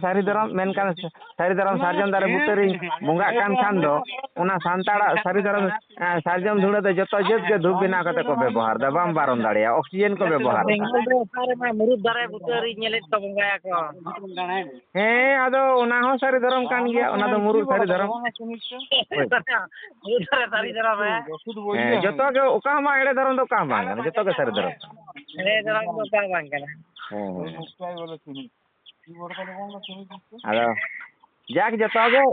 ᱥᱟᱹᱨᱤ धᱚᱨᱚᱢ ᱢᱮᱱᱠᱷᱟन ᱥᱟᱹᱨᱤ धᱚᱨᱚᱢ ᱥᱟᱨᱡᱚᱢ ᱫᱟᱨᱮ ᱵᱩᱴᱟᱹᱨᱤᱧ ᱵᱚᱸᱜᱟᱜ ᱠᱟᱱ ᱠᱷᱟᱱ ᱫᱚ ᱚᱱᱟ ᱥᱟᱱᱛᱟᱲᱟᱜ ᱥᱟᱹᱨᱤ धᱚᱨᱚᱢ ᱥᱟᱨᱡᱚᱢ ᱫᱷᱩᱲᱟᱹ ᱫᱚ ᱡᱚᱛᱚ ᱡᱟᱹᱛ ᱜᱮ ᱫᱷᱩᱯ ᱵᱮᱱᱟᱣ ᱠᱟᱛᱮ ᱠᱚ ᱵᱮᱵᱚᱦᱟᱨ ᱫᱟ ᱵᱟᱢ ᱵᱟᱨᱚᱱ ᱫᱟᱲᱮᱭᱟᱜᱼᱟ ᱚᱠᱥᱤᱡᱮᱱ ᱠᱚ ᱵᱮᱵᱚᱦᱟᱨ ᱫᱟ बेंगल रे सारे में मुरुद दारे बुतरी ñelet को बंगाया को ᱦᱮᱸ ᱟᱫᱚ ᱚᱱᱟ ᱦᱚᱸ ᱥᱟᱹᱨᱤ ᱫᱷᱚᱨᱚᱢ ᱠᱟᱱ ᱜᱮᱭᱟ ᱚᱱᱟ ᱫᱚ ᱢᱩᱨᱩᱫ ᱥᱟᱹᱨᱤ धᱚᱨᱚᱢ मुरुद दारे सारी धर्म है ᱡᱚᱛᱚ ᱜᱮ ᱚᱠᱟ ᱦᱚᱸ ᱵᱟᱝ ᱮᱲᱮ धᱚᱨᱚᱢ ᱫᱚ ᱚᱠᱟ ᱦᱚᱸ ᱵᱟᱝ ᱠᱟᱱᱟ ᱡᱚᱛᱚ ᱜᱮ ᱥᱟᱹᱨᱤ धᱚᱨᱚᱢ अरे धर्म को का बांग करना ᱟᱫᱚ ᱡᱟᱠ ᱡᱚᱛᱚ ᱜᱮ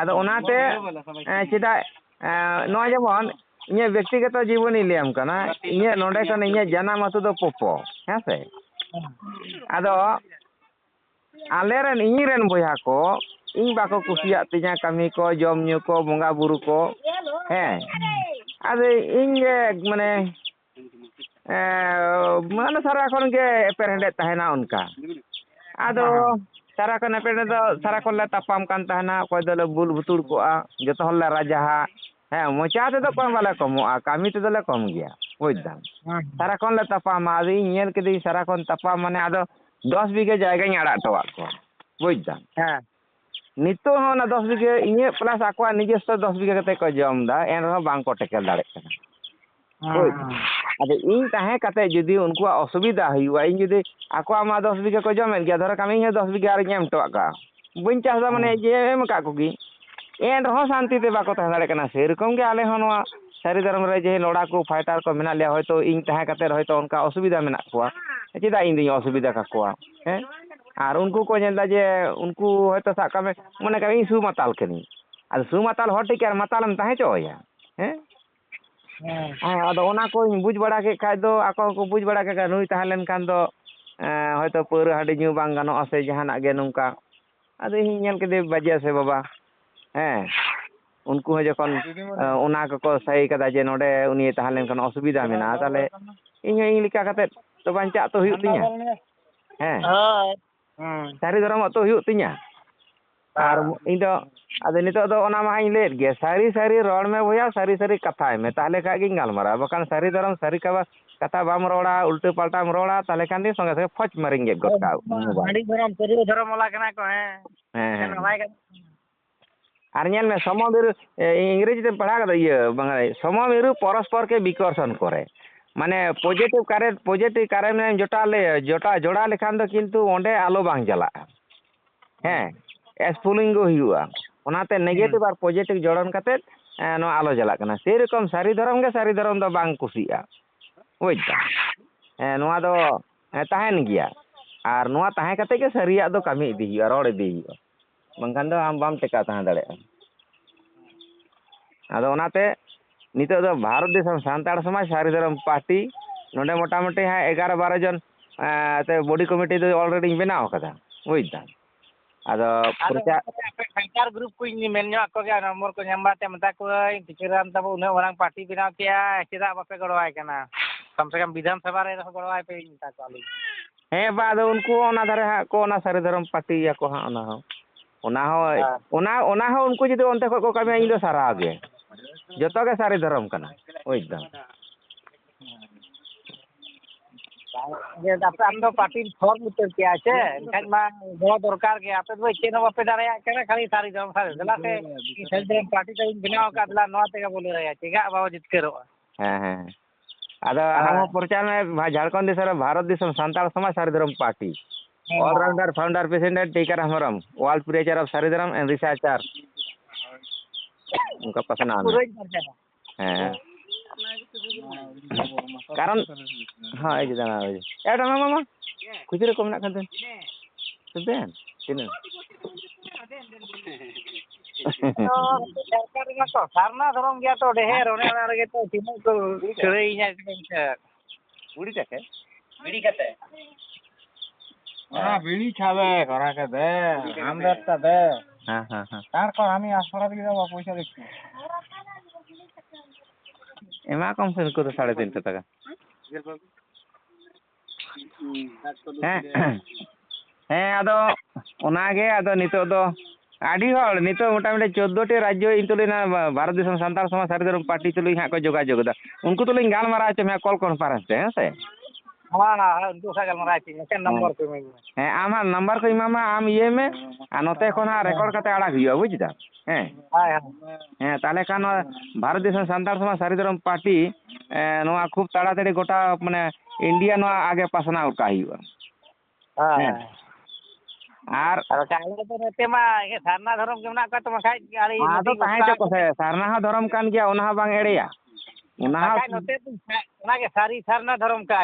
ᱟᱫᱚ ᱚᱱᱟᱛᱮ ᱪᱮᱫᱟᱜ ᱱᱚᱣᱟ ᱡᱮᱢᱚᱱ ᱤᱧᱟᱹᱜ ᱵᱮᱠᱛᱤᱜᱚᱛᱚ ᱡᱤᱵᱚᱱᱤᱧ ᱞᱟᱹᱭᱟᱢ ᱠᱟᱱᱟ ᱤᱧᱟᱹᱜ ᱱᱚᱰᱮ ᱠᱷᱚᱱ ᱤᱧᱟᱹᱜ ᱡᱟᱱᱟᱢ ᱟᱹᱛᱩ ᱫᱚ ᱯᱚᱯᱚ ᱦᱮᱸ ᱥᱮ ᱟᱫᱚ ᱟᱞᱮᱨᱮᱱ ᱤᱧᱨᱮᱱ ᱵᱚᱭᱦᱟ ᱠᱚ ᱤᱧ ᱵᱟᱠᱚ ᱠᱩᱥᱤᱭᱟᱜ ᱛᱤᱧᱟᱹ ᱠᱟᱹᱢᱤ ko ᱡᱚᱢ ᱧᱩ ko ᱵᱚᱸᱜᱟ ᱵᱩᱨᱩ ko ᱦᱮᱸ ᱟᱫᱚ ᱤᱧ ᱜᱮ ᱢᱟᱱᱮ ᱥᱟᱨᱟ ᱠᱷᱚᱱ ᱜᱮ ᱮᱯᱮᱨ ᱦᱮᱸᱰᱮᱡ ᱛᱟᱦᱮᱱᱟ ᱚᱱᱠᱟ ᱟᱫᱚ ᱥᱟᱨᱟ ᱠᱷᱚᱱ ᱮᱯᱮᱨ ᱦᱮᱸᱰᱮᱡ ᱫᱚ ᱥᱟᱨᱟ ᱠᱷᱚᱱ ᱞᱮ ᱛᱟᱯᱟᱢ ᱠᱟᱱ ᱛᱟᱦᱮᱱᱟ ᱚᱠᱚᱭ ᱫᱚᱞᱮ ᱵᱩᱞ ᱵᱩᱛᱩᱲ ᱠᱚᱜᱼᱟ ᱡᱚᱛᱚ ᱦᱚᱲ ᱞᱮ ᱨᱟᱡᱟᱜᱼᱟ ᱦᱮᱸ ᱢᱚᱪᱟ ᱛᱮᱫᱚ ᱠᱚᱢ ᱵᱟᱞᱮ ᱠᱚᱢᱚᱜᱼᱟ ᱠᱟᱹᱢᱤ ᱛᱮᱫᱚᱞᱮ ᱠᱚᱢ ᱜᱮᱭᱟ ᱵᱩᱡᱽᱫᱟᱢ ᱥᱟᱨᱟ ᱠᱷᱚᱱ ᱞᱮ ᱛᱟᱯᱟᱢᱟ ᱟᱫᱚ ᱤᱧ ᱧᱮᱞ ᱠᱤᱫᱟᱹᱧ ᱥᱟᱨᱟ ᱠᱷᱚᱱ ᱛᱟᱯᱟᱢ ᱢᱟᱱᱮ ᱟᱫᱚ 10 ᱵᱤᱜᱷᱟᱹ ᱡᱟᱭᱜᱟᱧ ᱟᱲᱟᱜ ᱦᱚᱴᱚᱣᱟᱜ ᱠᱚᱣᱟ ᱵᱩᱡᱽᱫᱟᱢ हाँ ᱱᱤᱛᱚᱜ ᱦᱚᱸ ᱚᱱᱟ 10 ᱵᱤᱜᱷᱟᱹ ᱤᱧᱟᱹᱜ ᱯᱞᱟᱥ ᱟᱠᱚᱣᱟᱜ ᱱᱤᱡᱮᱥᱥᱚ 10 ᱵᱤᱜᱷᱟᱹ ᱠᱟᱛᱮ ᱠᱚ ᱡᱚᱢ ᱮᱫᱟ ᱮᱱᱨᱮᱦᱚᱸ ᱵᱟᱝ ᱠᱚ ᱴᱮᱠᱮᱞ ᱫᱟᱲᱮᱜ ᱠᱟᱱᱟ ᱵᱩᱡᱽ ᱟᱫᱚ ᱤᱧ ᱛᱟᱦᱮᱸ ᱠᱟᱛᱮ ᱡᱩᱫᱤ ᱩᱱᱠᱩᱣᱟᱜ ᱚᱥᱩᱵᱤᱫᱟ ᱦᱩᱭᱩᱜᱼᱟ ᱤᱧ ᱡᱩᱫᱤ ᱟᱠᱚᱣᱟᱜ ᱢᱟ 10 ᱵᱤᱜᱷᱟᱹ ᱠᱚ ᱡᱚᱢᱮᱫ ᱜᱮᱭᱟ ᱫᱷᱚᱨᱚ ᱠᱟᱹᱢᱤ ᱤᱧ ᱦᱚᱸ 10 ᱵᱤᱜᱷᱟᱹ ᱟᱨᱤᱧ ᱮᱢ ᱦᱚᱴᱚᱣᱟᱜ ᱠᱟᱜᱼᱟ ᱵᱟᱹᱧ ᱪᱟᱥᱫᱟ ᱢᱟᱱᱮ ᱡᱮ ᱮᱢ ᱟᱠᱟᱫ ᱠᱚᱜᱮ ᱮᱱᱨᱮᱦᱚᱸ ଶାନ୍ତି ᱛᱮ ᱵᱟᱠᱚ ᱛᱟᱦᱮᱸ ᱫᱟᱲᱮᱭᱟᱜ ᱠᱟᱱᱟ ᱥᱮᱨᱚᱠᱚᱢ ᱜᱮ ᱟᱞᱮ ᱦᱚᱸ ᱱᱚᱣᱟ ᱥᱟᱹᱨᱤ ᱫᱷᱚᱨᱚᱢ ᱨᱮ ᱡᱮ ᱞᱚᱲᱟ ᱠᱚ ᱯᱷᱟᱭᱴᱟᱨ ᱠᱚ ᱢᱮᱱᱟᱜ ᱞᱮᱭᱟ ᱦᱚᱭᱛᱳ ᱤᱧ ᱛᱟᱦᱮᱸ ᱠᱟᱛᱮ ᱦᱚᱭᱛᱳ ᱚᱱᱠᱟ ᱚᱥᱩᱵᱤᱫᱟ ᱢᱮᱱᱟᱜ ᱠᱚᱣᱟ ᱪᱮᱫᱟᱜ ᱤᱧ ᱫᱩᱧ ᱚᱥᱩᱵᱤᱫᱟ ᱠᱟᱠᱚᱣᱟ ᱦᱮᱸ ᱟᱨ ᱩᱱᱠᱩ ᱠᱚ ᱧᱮᱞ ᱮᱫᱟ ᱡᱮ ᱩᱱᱠᱩ ᱦᱚᱭᱛᱳ ᱥᱟᱵ ᱠᱟᱜ ᱢᱮ ᱢᱚᱱᱮ ᱠᱟᱜ ᱢᱮ ᱤᱧ ᱥᱩᱢᱟᱛᱟᱞ ᱠᱟᱹᱱᱟᱹᱧ ᱟᱫᱚ ᱥᱩᱢᱟᱛᱟᱞ ᱦᱚᱲ ᱴᱷᱤᱠ ᱟᱨ ᱢᱟᱛᱟᱞᱮᱢ ᱛᱟᱦᱮᱸ ᱦᱚᱪᱚᱣᱟᱭᱟ ᱦᱮᱸ ᱟᱫᱚ ᱚᱱᱟ ᱠᱚᱧ ᱵᱩᱡᱽ ᱵᱟᱲᱟ ᱠᱮᱫ ᱠᱷᱟᱡ ᱫᱚ ᱟᱠᱚ ᱦᱚᱸᱠᱚ ᱵᱩᱡᱽ ᱵᱟᱲᱟ ᱠᱮᱫ ᱠᱷᱟᱡ ᱱᱩᱭ ᱛᱟᱦᱮᱸ ᱞᱮᱱᱠᱷᱟᱱ ᱫᱚ ᱦᱚᱭᱛᱳ ᱯᱟᱹᱣᱨᱟᱹ ᱦᱟᱺᱰᱤ ᱧᱩ ᱵᱟᱝ ᱜᱟᱱᱚᱜᱼᱟ ᱥᱮ ᱡᱟᱦᱟᱱᱟᱜ ᱜᱮ ᱱᱚᱝᱠᱟ ᱟᱫᱚ ᱤᱧ ᱧᱮᱞ ᱠᱮᱫᱮ ᱵᱟᱡᱮ ᱥᱮ ᱵᱟᱵᱟ ᱦᱮᱸ ᱩᱱᱠᱩ ᱦᱚᱸ ᱡᱚᱠᱷᱚᱱ ᱚᱱᱟ ᱠᱚᱠᱚ ᱥᱟᱹᱭ ᱠᱟᱫᱟ ᱡᱮ ᱱᱚᱰᱮ ᱩᱱᱤ ᱛᱟᱦᱮᱸ ᱞᱮᱱᱠᱷᱟᱱ ᱚᱥᱩᱵᱤᱫᱟ ᱢᱮᱱᱟᱜᱼᱟ ᱛᱟᱦᱚᱞᱮ ᱤᱧ ᱦᱚᱸ ᱤᱧ ᱞᱮᱠᱟ ᱠᱟᱛᱮᱫ ᱛᱚ ᱵᱟᱧᱪᱟᱜ ᱛᱚ ᱦᱩᱭᱩᱜ ᱛᱤᱧᱟᱹ ᱦᱮᱸ ᱥᱟᱹᱨᱤ ᱫᱷᱚᱨᱚᱢᱟᱜ ᱛᱚ ᱦᱩᱭᱩᱜ ᱛᱤᱧᱟᱹ ᱟᱨ ᱤᱧ ᱫᱚ ᱟᱫᱚ ᱱᱤᱛᱚᱜ ᱫᱚ ᱚᱱᱟ ᱢᱟᱧ ᱞᱟᱹᱭᱮᱫ ᱜᱮ ᱥᱟᱹᱨᱤ ᱥᱟᱹᱨᱤ ᱨᱚᱲ ᱢᱮ ᱵᱚᱭᱦᱟ ᱥᱟᱹᱨᱤ ᱥᱟᱹᱨᱤ ᱠᱟᱛᱷᱟᱭ ᱢᱮ ᱛᱟᱦᱚᱞᱮ ᱠᱷᱟᱡ ᱜᱤᱧ ᱜᱟᱞᱢᱟᱨᱟᱜᱼᱟ ᱵᱟᱠᱷᱟन ᱥᱟᱹᱨි ᱫᱷᱚᱨᱚᱢ ᱥᱟᱹᱨᱤ ᱠᱟᱛᱷᱟ ᱵᱟᱢ ᱨᱚᱲᱟ ᱩल्ᱴᱟᱹ ᱯᱟल्टाᱢ ᱨᱚᱲᱟ ᱛᱟᱦᱚᱞᱮ ᱠᱷᱟᱱ ᱫᱚ ᱥᱚᱸᱜᱮ ᱥᱚᱸᱜᱮ ᱯᱷᱚᱪ ᱢᱟᱨᱤᱧ ᱜᱮᱫ ᱜᱚᱫ ᱠᱟᱜᱼᱟ हांडी धर्म तेरे धर्म वाला कना को है ᱦᱮᱸ नवाई का আর ᱧᱮᱞ ᱢᱮ সমবিরু ইংরেজি তে পড়া করা ইয়ে বাংলা সমবিরু পরস্পর কে বিকর্ষণ করে মানে পজিটিভ কারেন্ট জোড়া লেᱠᱷᱟᱱ ᱫᱚ ᱠᱤᱱᱛᱩ ᱚᱸᱰᱮ ᱟᱞᱚ ᱵᱟᱝ ᱪᱟᱞᱟᱜᱼᱟ ᱦᱮᱸ ᱮᱥᱯᱩᱞᱤᱝᱜᱚ ᱦᱩᱭᱩᱜᱼᱟ ᱚᱱᱟᱛᱮ ᱱᱮᱜᱮᱴᱤᱵᱷ ᱟᱨ ᱯᱚᱡᱮᱴᱤᱵᱷ ᱡᱚᱲᱚᱱ ᱠᱟᱛᱮᱫ ᱱᱚᱣᱟ ᱟᱞᱚ ᱪᱟᱞᱟᱜ ᱠᱟᱱᱟ ᱥᱮᱨᱚᱠᱚᱢ ᱥᱟᱹᱨᱤ ᱫᱷᱚᱨᱚᱢ ᱜᱮ ᱥᱟᱹᱨᱤ ᱫᱷᱚᱨᱚᱢ ᱫᱚ ᱵᱟᱝ ᱠᱩᱥᱤᱜᱼᱟ ᱵᱩᱡᱽ ᱫᱟᱢ ᱱᱚᱣᱟ ᱫᱚ ᱛᱟᱦᱮᱱ ᱜᱮᱭᱟ ᱟᱨ ᱱᱚᱣᱟ ᱛᱟᱦᱮᱸ ᱠᱟᱛᱮ ᱜᱮ ᱥᱟᱹᱨᱤᱭᱟᱜ ᱫᱚ ᱠᱟᱹᱢᱤ ᱤᱫᱤ ᱦᱩᱭᱩᱜᱼᱟ ᱨᱚᱲ ᱤᱫᱤ ᱦᱩᱭᱩᱜᱼᱟ ᱵᱟᱝᱠᱷᱟᱱ ᱫᱚ ᱟᱢ ᱵᱟᱢ ᱴᱮᱠᱟᱣ ᱛᱟᱦᱮᱸ ᱫᱟᱲᱮᱭᱟᱜᱼᱟ ᱟᱫᱚ ᱚᱱᱟᱛᱮ ᱱᱤᱛᱚᱜ ᱫᱚ ᱵᱷᱟᱨᱚᱛ ᱫᱤᱥᱚᱢ ᱥᱟᱱᱛᱟᱲ ᱥᱚᱢᱟᱡᱽ ᱥᱟᱹᱨᱤ ᱫᱷᱚᱨᱚᱢ ᱯᱟর্টি ᱱᱚᱰᱮ ᱢᱚᱴᱟᱢᱩᱴᱤ ᱦᱟᱸᱜ 11-12 ᱡᱚᱱ ᱵᱚᱰᱤ ᱠᱚᱢᱤᱴᱤ ᱫᱚ ᱚᱞᱨᱮᱰᱤᱧ ᱵᱮᱱᱟᱣ ᱟᱠᱟᱫᱟ ᱵᱩᱡᱽ ᱫᱟᱢ ᱟᱫᱚ ᱟᱯᱮ ᱥᱟᱱᱛᱟᱲ ᱜᱨᱩᱯ ᱠᱚᱧ ᱢᱮᱱ ᱧᱚᱜ ᱟᱠᱚ ᱜᱮᱭᱟ ᱱᱚᱢᱵᱚᱨ ko ᱧᱟᱢ ᱵᱟᱲᱟᱛᱮ ᱢᱮᱛᱟ ᱠᱚᱣᱟᱹᱧ ᱴᱤᱪᱟᱹᱨᱟᱢ ᱛᱟᱵᱚ ᱩᱱᱟᱹᱜ ᱢᱟᱨᱟᱝ ᱯᱟর্টি ᱵᱮᱱᱟᱣ ᱠᱮᱜᱼᱟ ᱪᱮᱫᱟᱜ ᱵᱟᱯᱮ ᱜᱚᱲᱚᱣᱟᱭ ᱠᱟᱱᱟ ᱠᱚᱢ ᱥᱮ ᱠᱚᱢ ᱵᱤᱫᱷᱟᱱ ᱥᱚᱵᱷᱟ ᱨᱮ ᱨᱮᱦᱚᱸ ᱜᱚᱲᱚᱣᱟᱭ ᱯᱮ ᱢᱮᱛᱟ ᱠᱚᱣᱟᱞᱤᱧ ᱦᱮᱸ ᱵᱟ ᱟᱫᱚ ᱩᱱᱠᱩ ᱚᱱᱟ ᱫᱷᱟᱨᱮ ᱦᱟᱸᱜ ᱠᱚ ᱚᱱᱟ ᱥᱟᱹᱨᱤ ᱫᱷᱚᱨᱚᱢ ᱯᱟᱹᱴᱤᱭᱟᱠᱚ ᱦᱟᱸᱜ ᱚᱱᱟ ᱦᱚᱸ ᱩᱱᱠᱩ ᱡᱩᱫᱤ ᱚᱱᱛᱮ ᱠᱷᱚᱡ ᱠᱚ ᱠᱟᱹᱢᱤᱭᱟ ᱤᱧ ᱫᱚ ᱥᱟᱨᱦᱟᱣ ᱜᱮ ᱡᱚᱛᱚ ᱜᱮ ᱥᱟᱹᱨᱤ ᱫᱷᱚᱨᱚᱢ ᱠᱟᱱᱟ ᱵᱩᱡᱽ ᱫᱟᱢ ᱟᱯᱮ ᱟᱢ ᱫᱚ ᱯᱟর্টিᱢ ᱯᱷᱚᱨᱢ ᱩᱛᱟᱹᱨ ᱠᱮᱜᱼᱟ ᱥᱮ ᱮᱱᱠᱷᱟᱱ ᱢᱟ ᱜᱚᱲᱚ ᱫᱚᱨᱠᱟর ᱜᱮ ᱟᱯᱮ ᱫᱚ ᱪᱮᱫ ᱦᱚᱸ ᱵᱟᱯᱮ ᱫᱟᱲᱮᱭᱟᱜ ᱠᱟᱱᱟ ᱠᱷᱟᱹᱞᱤ ᱥᱟᱹᱨᱤ ᱫᱷᱚᱨᱚᱢ ᱫᱮᱞᱟ ᱥᱮ ᱥᱟᱹᱨᱤ ᱫᱷᱚᱨᱚᱢ ᱯᱟর্টি ᱛᱟᱵᱚᱱ ᱵᱮᱱᱟᱣ ᱟᱠᱟᱫ ᱫᱮᱞᱟ ᱱᱚᱣᱟ ᱛᱮᱜᱮ ᱵᱚ ᱞᱟᱹᱲᱦᱟᱹᱭᱟ ᱪᱮᱫᱟᱜ ᱵᱟᱵᱚ ᱡᱤᱛᱠᱟᱹᱨᱚᱜᱼᱟ ᱦᱮᱸ ᱟᱫᱚ ᱟᱢ ᱦᱚᱸ ᱯᱨᱚᱪᱟᱨ ᱢᱮ ᱡᱷᱟᱲᱠᱷᱚᱸᱰ ᱫᱤᱥᱚᱢ ᱨᱮ ᱵᱷᱟᱨᱚᱛ ᱫᱤᱥᱚᱢ Santal Samaj Sari Dharam party allrounder founder president Tikaram Hembrom world preacher of Sari Dharam and researcher उनका पसंद आना है कारण हाँ ये जाना है ऐड मामा कुछ रे कम ना करते सुबेन तीन सरकार में तो सारना धर्म गया तो ढेर होने वाला रहे तो तीनों को चढ़े ही जाए उड़ी जाके बीड़ी कहते हाँ बीड़ी छावे करा के दे हम रहता दे हाँ हाँ हाँ तार को हमें आसपड़ा दिया वो पैसा देखते एमा कम से को तो 350 টাকা হ্যাঁ আদো ওনাগে আদো নিতো দো আডি হল নিতো মোটামুটি 14 টি রাজ্য ইনতুলিনা ভারত দিশম সান্তাল সমাজ সারি ধরম পার্টি তুলি হ্যাঁ কো যোগাযোগ দা উনকু তুলিন গালমারা আছে মে কল কনফারেন্স তে হ্যাঁ हाँ उनको सा गलमारा चाहिए नंबर पे मैं ᱦᱮᱸ ᱟᱢ ᱦᱟᱸᱜ ᱱᱟᱢᱵᱟᱨ ᱠᱚ ᱮᱢᱟᱢᱟ ᱟᱢ ᱤᱭᱟᱹᱭ ᱢᱮ ᱟᱨ ᱱᱚᱛᱮ ᱠᱷᱚᱱ ᱦᱟᱸᱜ ᱨᱮᱠᱚᱨᱰ ᱠᱟᱛᱮ ᱟᱲᱟᱜ ᱦᱩᱭᱩᱜᱼᱟ ᱵᱩᱡᱽ ᱫᱟᱢ ᱦᱮᱸ हाँ ᱦᱮᱸ ᱛᱟᱦᱞᱮ ᱠᱷᱟᱱ ᱵᱷᱟᱨᱚত ᱫᱤᱥᱚᱢ ᱥᱟᱱᱛᱟᱲ ᱥᱚᱢᱟᱡᱽ ᱥᱟᱹᱨᱤ ᱫᱷᱚᱨᱚᱢ ᱯᱟর্টি ᱱᱚᱣᱟ ᱠᱷᱩᱵ ᱛᱟᱲᱟᱛᱟᱲᱤ ᱜᱚᱴᱟ ᱢᱟᱱᱮ ᱤᱱᱰᱤᱭᱟ ᱱᱚᱣᱟ ᱟᱜᱮ ᱯᱟᱥᱱᱟᱣ ᱠᱟᱜ ᱦᱩᱭᱩᱜᱼᱟ हाँ ᱟᱨ चाहे तो रहते मा ये सारना धर्म के मना का तो मखाई गाड़ी ᱟᱫᱚ ᱛᱟᱦᱮᱸ ᱪᱚ ᱠᱚ ᱥᱮ ᱥᱟᱨᱱᱟ ᱦᱚᱸ ᱫᱷᱚᱨᱚᱢ ᱠᱟᱱ ᱜᱮᱭᱟ ᱚᱱᱟ ᱦᱚᱸ ᱵᱟᱝ ᱮᱲᱮᱭᱟ ᱚᱱᱟ मखाई नोते तो ना के सारी सारना धर्म का